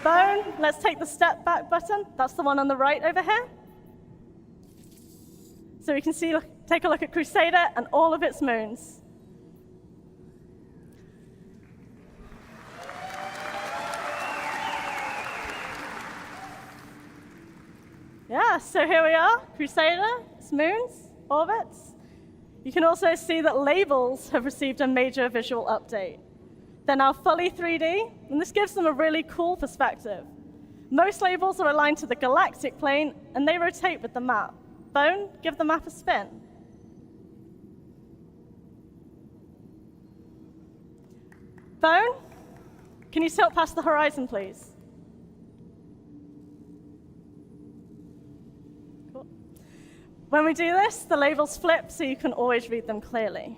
Bone, let's take the step back button. That's the one on the right over here. So we can see, take a look at Crusader and all of its moons. Yeah, so here we are, Crusader, its moons, orbits. You can also see that labels have received a major visual update. They're now fully 3D, and this gives them a really cool perspective. Most labels are aligned to the galactic plane, and they rotate with the map. Bone, give the map a spin. Bone, can you tilt past the horizon, please? Cool. When we do this, the labels flip so you can always read them clearly.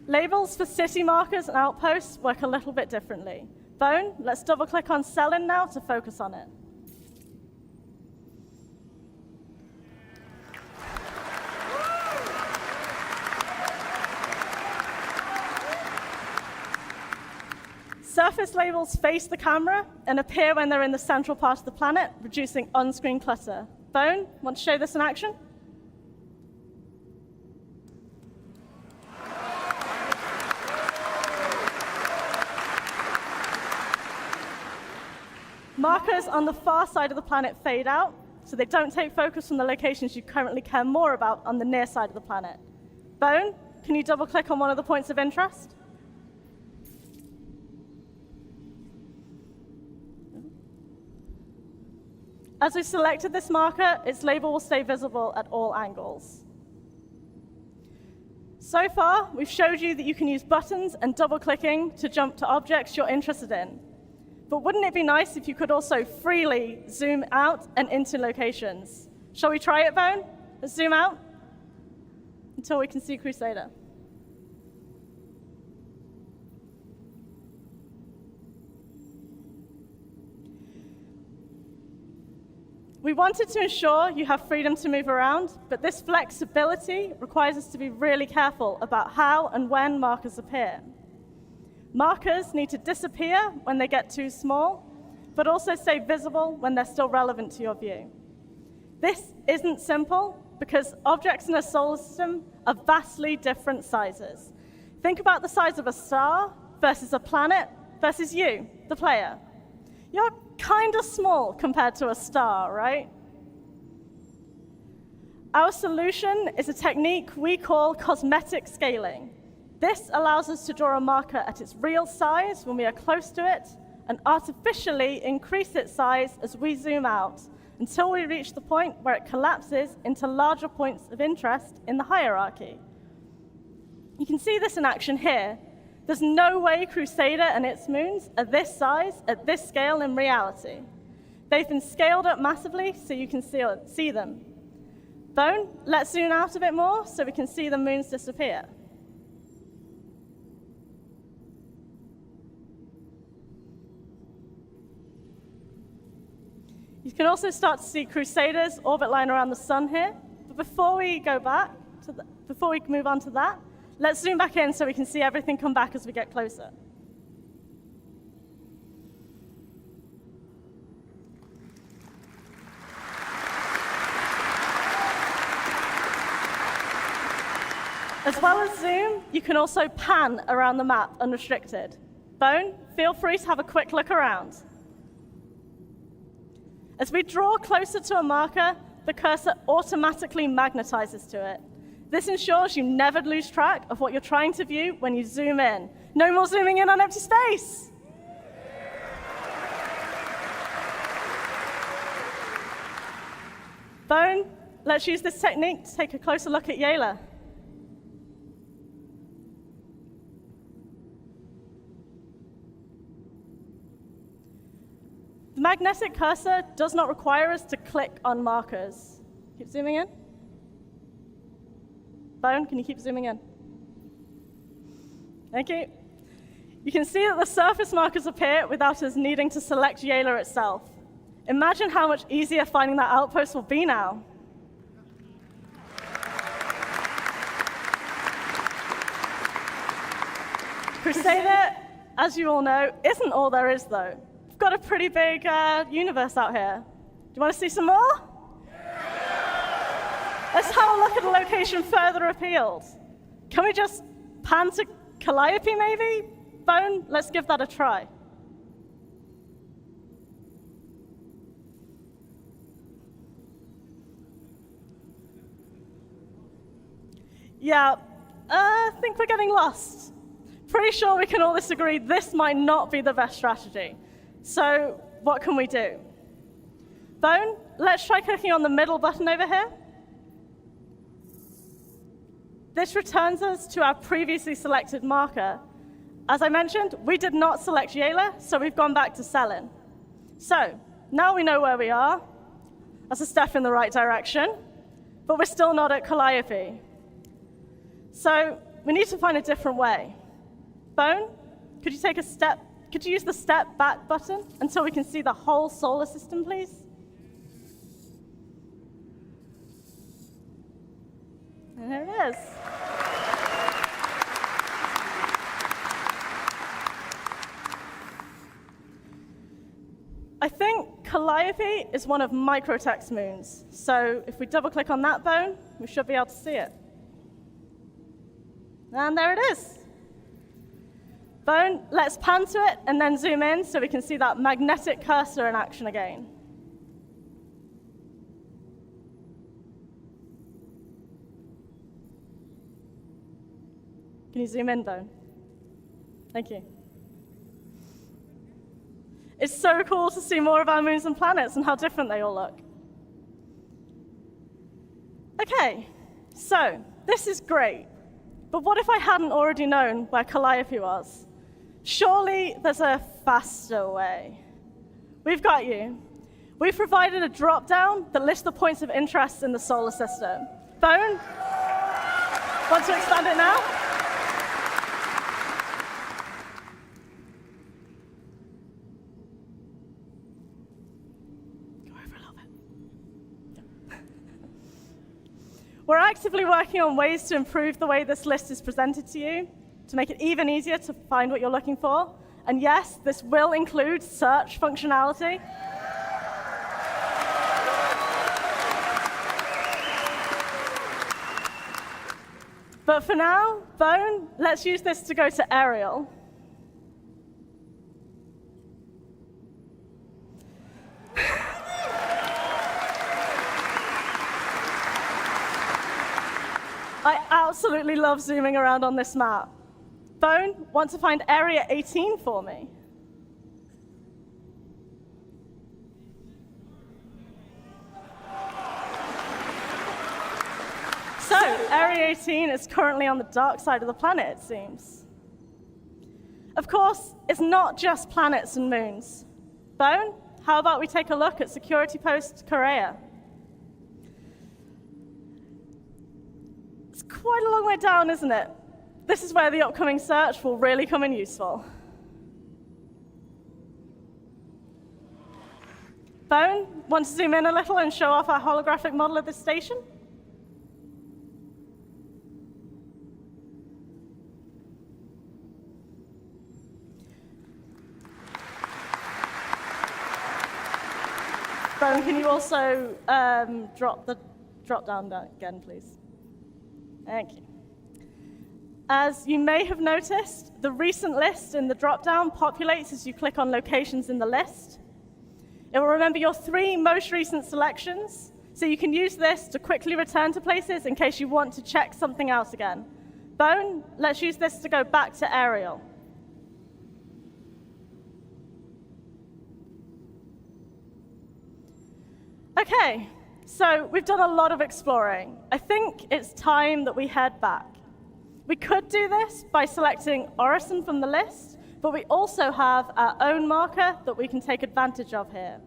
Labels for city markers and outposts work a little bit differently. Bone, let's double-click on Selin now to focus on it. Surface labels face the camera and appear when they're in the central part of the planet, reducing on-screen clutter. Bone, want to show this in action? Markers on the far side of the planet fade out, so they don't take focus from the locations you currently care more about on the near side of the planet. Bone, can you double-click on one of the points of interest? As we selected this marker, its label will stay visible at all angles. So far, we've showed you that you can use buttons and double-clicking to jump to objects you're interested in. But wouldn't it be nice if you could also freely zoom out and into locations? Shall we try it, Bone? Let's zoom out until we can see Crusader. We wanted to ensure you have freedom to move around, but this flexibility requires us to be really careful about how and when markers appear. Markers need to disappear when they get too small, but also stay visible when they're still relevant to your view. This isn't simple because objects in a solar system are vastly different sizes. Think about the size of a star versus a planet versus you, the player. You're kind of small compared to a star, right? Our solution is a technique we call cosmetic scaling. This allows us to draw a marker at its real size when we are close to it and artificially increase its size as we zoom out until we reach the point where it collapses into larger points of interest in the hierarchy. You can see this in action here. There's no way Crusader and its moons are this size at this scale in reality. They've been scaled up massively so you can see them. Bone, let's zoom out a bit more so we can see the moons disappear. You can also start to see Crusader's orbit line around the sun here. But before we move on to that, let's zoom back in so we can see everything come back as we get closer. As well as zoom, you can also pan around the map unrestricted. Bone, feel free to have a quick look around. As we draw closer to a marker, the cursor automatically magnetizes to it. This ensures you never lose track of what you're trying to view when you zoom in. No more zooming in on empty space. Bone, let's use this technique to take a closer look at Yela. The magnetic cursor does not require us to click on markers. Keep zooming in. Bone, can you keep zooming in? Thank you. You can see that the surface markers appear without us needing to select Yela itself. Imagine how much easier finding that outpost will be now. Crusader, as you all know, isn't all there is, though. We've got a pretty big universe out here. Do you want to see some more? Let's have a look at a location further afield. Can we just pan to Calliope, maybe? Bone, let's give that a try. Yeah, I think we're getting lost. Pretty sure we can all disagree this might not be the best strategy. So what can we do? Bone, let's try clicking on the middle button over here. This returns us to our previously selected marker. As I mentioned, we did not select Yela, so we've gone back to Selin. So now we know where we are. That's a step in the right direction, but we're still not at Calliope. So we need to find a different way. Bone, could you use the step back button until we can see the whole solar system, please? And there it is. I think Calliope is one of Microtech's moons. So if we double click on that bone, we should be able to see it. And there it is. Bone, let's pan to it and then zoom in so we can see that magnetic cursor in action again. Can you zoom in, Bone? Thank you. It's so cool to see more of our moons and planets and how different they all look. Okay, so this is great. But what if I hadn't already known where Calliope was? Surely there's a faster way. We've got you. We've provided a drop-down that lists the points of interest in the solar system. Bone, want to expand it now? Go over a little bit. We're actively working on ways to improve the way this list is presented to you, to make it even easier to find what you're looking for. And yes, this will include search functionality. But for now, Bone, let's use this to go to Aerial. I absolutely love zooming around on this map. Bone, want to find Area 18 for me? So, Area 18 is currently on the dark side of the planet, it seems. Of course, it's not just planets and moons. Bone, how about we take a look at Security Post Korea? It's quite a long way down, isn't it? This is where the upcoming search will really come in useful. Bone, want to zoom in a little and show off our holographic model of this station? Bone, can you also drop down again, please? Thank you. As you may have noticed, the recent list in the drop-down populates as you click on locations in the list. It will remember your 3 most recent selections, so you can use this to quickly return to places in case you want to check something else again. Bone, let's use this to go back to Aerial. Okay, so we've done a lot of exploring. I think it's time that we head back. We could do this by selecting Orison from the list, but we also have our own marker that we can take advantage of here.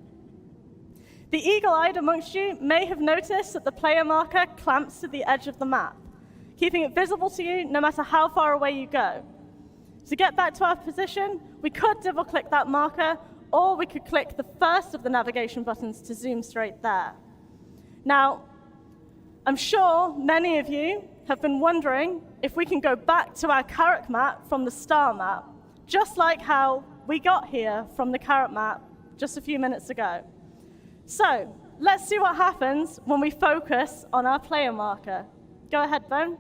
The eagle-eyed amongst you may have noticed that the player marker clamps to the edge of the map, keeping it visible to you no matter how far away you go. To get back to our position, we could double-click that marker, or we could click the first of the navigation buttons to zoom straight there. Now, I'm sure many of you have been wondering if we can go back to our carrot map from the star map, just like how we got here from the carrot map just a few minutes ago. So let's see what happens when we focus on our player marker. Go ahead, Bone.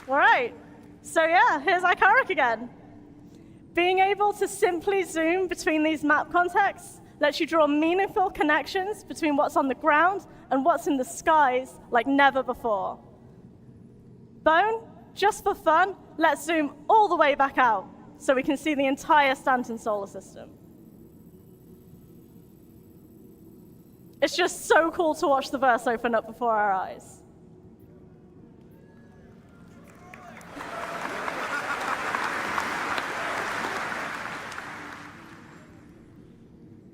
All right, so yeah, here's our carrot again. Being able to simply zoom between these map contexts lets you draw meaningful connections between what's on the ground and what's in the skies like never before. Bone, just for fun, let's zoom all the way back out so we can see the entire Stanton solar system. It's just so cool to watch the verse open up before our eyes.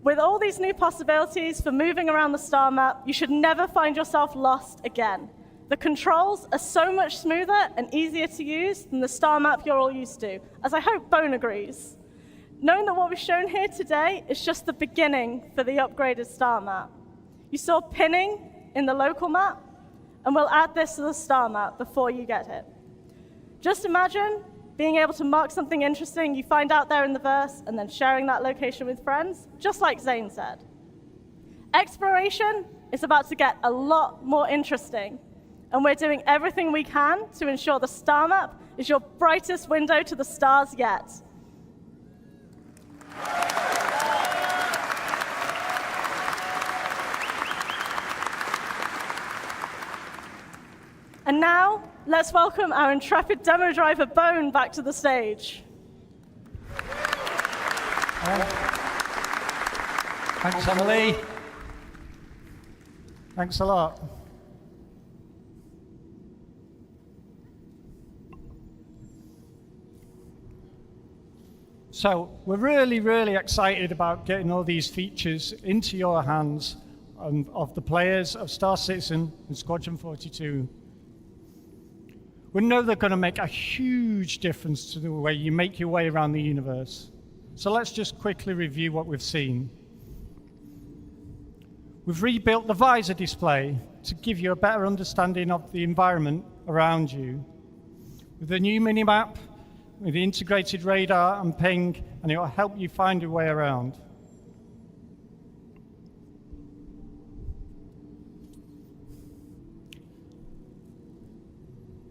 With all these new possibilities for moving around the star map, you should never find yourself lost again. The controls are so much smoother and easier to use than the star map you're all used to, as I hope Bone agrees. Knowing that what we've shown here today is just the beginning for the upgraded star map. You saw pinning in the local map, and we'll add this to the star map before you get it. Just imagine being able to mark something interesting you find out there in the verse and then sharing that location with friends, just like Zane said. Exploration is about to get a lot more interesting, and we're doing everything we can to ensure the star map is your brightest window to the stars yet. And now, let's welcome our intrepid demo driver, Bone, back to the stage. Thanks, Emily. Thanks a lot. So we're really, really excited about getting all these features into your hands of the players of Star Citizen and Squadron 42. We know they're going to make a huge difference to the way you make your way around the universe. So let's just quickly review what we've seen. We've rebuilt the visor display to give you a better understanding of the environment around you. With the new minimap, with the integrated radar and ping, and it will help you find your way around.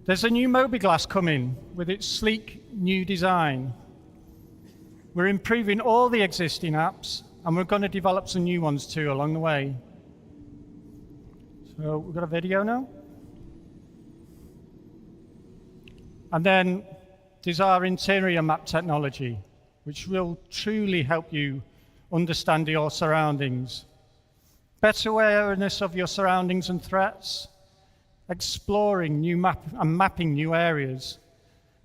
There's a new Mobiglass coming with its sleek new design. We're improving all the existing apps, and we're going to develop some new ones too along the way. So we've got a video now. And then there's our interior map technology, which will truly help you understand your surroundings. Better awareness of your surroundings and threats, exploring new mapping new areas,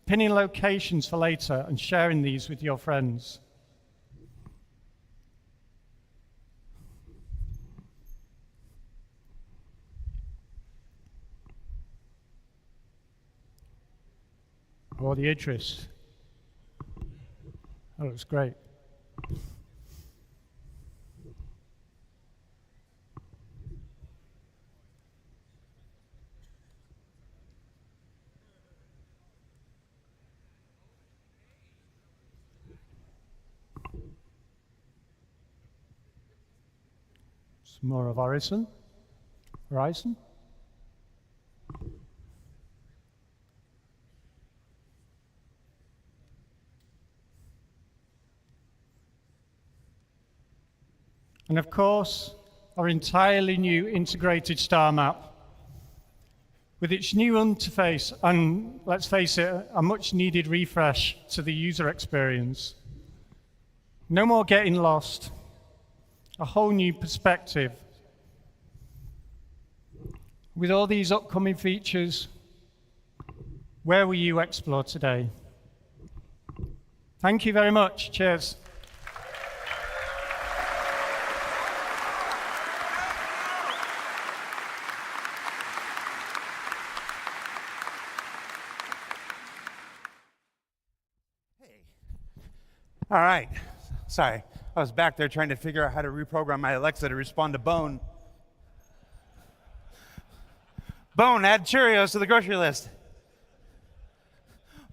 pinning locations for later and sharing these with your friends. Or the Idris. That looks great. Some more of Horizon. And of course, our entirely new integrated star map with its new interface and, let's face it, a much needed refresh to the user experience. No more getting lost, a whole new perspective. With all these upcoming features, where will you explore today? Thank you very much. Cheers. All right. Sorry. I was back there trying to figure out how to reprogram my Alexa to respond to Bone. Bone, add Cheerios to the grocery list.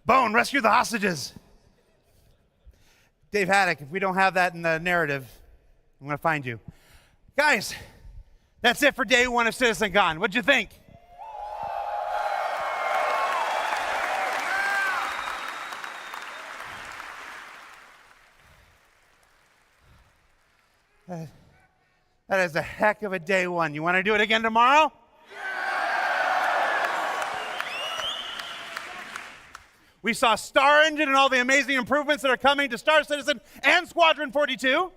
Bone, rescue the hostages. Dave Haddock, if we don't have that in the narrative, I'm going to find you. Guys, that's it for day one of CitizenCon. What'd you think? That is a heck of a day one. You want to do it again tomorrow? We saw Star Engine and all the amazing improvements that are coming to Star Citizen and Squadron 42.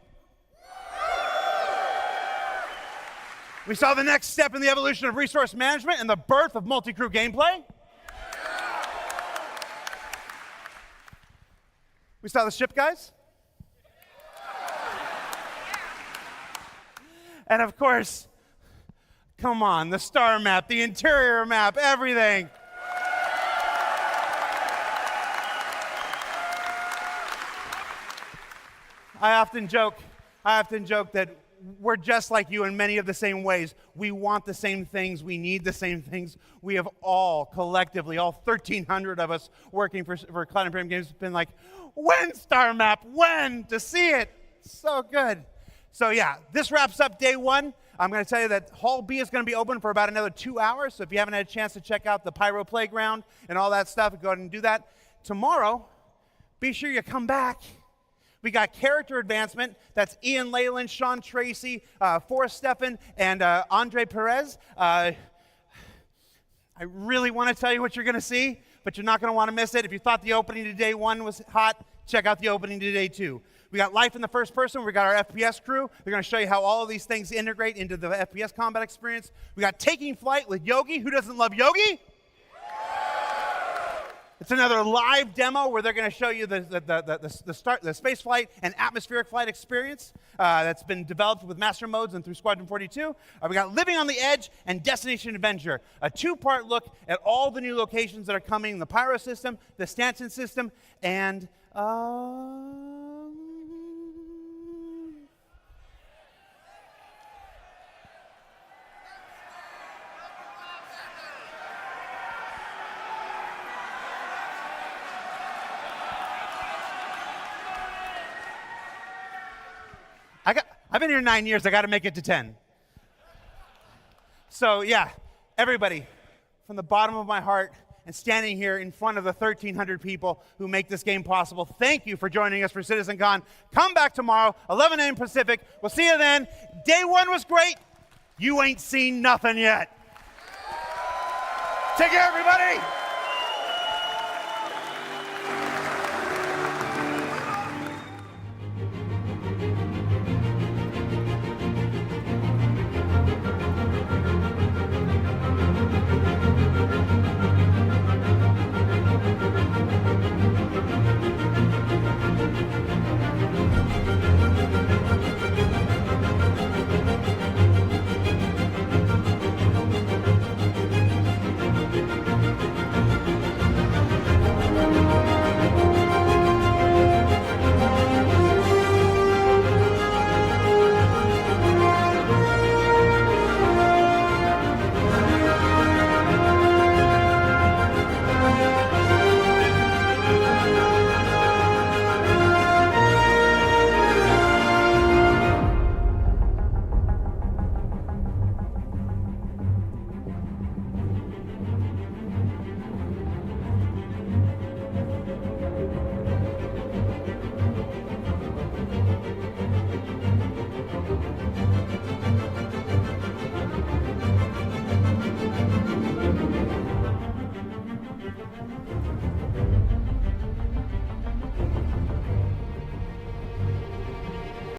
We saw the next step in the evolution of resource management and the birth of multi-crew gameplay. We saw the ship guys. And of course, come on, the star map, the interior map, everything. I often joke that we're just like you in many of the same ways. We want the same things. We need the same things. We have all collectively, all 1,300 of us working for Cloud Imperium Games, been like, when Star Map? When? To see it. So good. So yeah, this wraps up day one. I'm going to tell you that Hall B is going to be open for about another 2 hours. So if you haven't had a chance to check out the Pyro Playground and all that stuff, go ahead and do that. Tomorrow, be sure you come back. We got character advancement. That's Ian Leyland, Sean Tracy, Forrest Steffen, and Andre Perez. I I really want to tell you what you're going to see, but you're not going to want to miss it. If you thought the opening to day 1 was hot, check out the opening to day 2. We got life in the first person. We got our FPS crew. They're going to show you how all of these things integrate into the FPS combat experience. We got taking flight with Yogi. Who doesn't love Yogi? It's another live demo where they're going to show you the space flight and atmospheric flight experience that's been developed with master modes and through Squadron 42. We got Living on the Edge and Destination Adventure, a 2-part look at all the new locations that are coming in the Pyro system, the Stanton system, and I've been here 9 years. I got to make it to 10. So yeah, everybody, from the bottom of my heart and standing here in front of the 1,300 people who make this game possible, thank you for joining us for CitizenCon. Come back tomorrow, 11 a.m. Pacific. We'll see you then. Day 1 was great. You ain't seen nothing yet. Take care, everybody.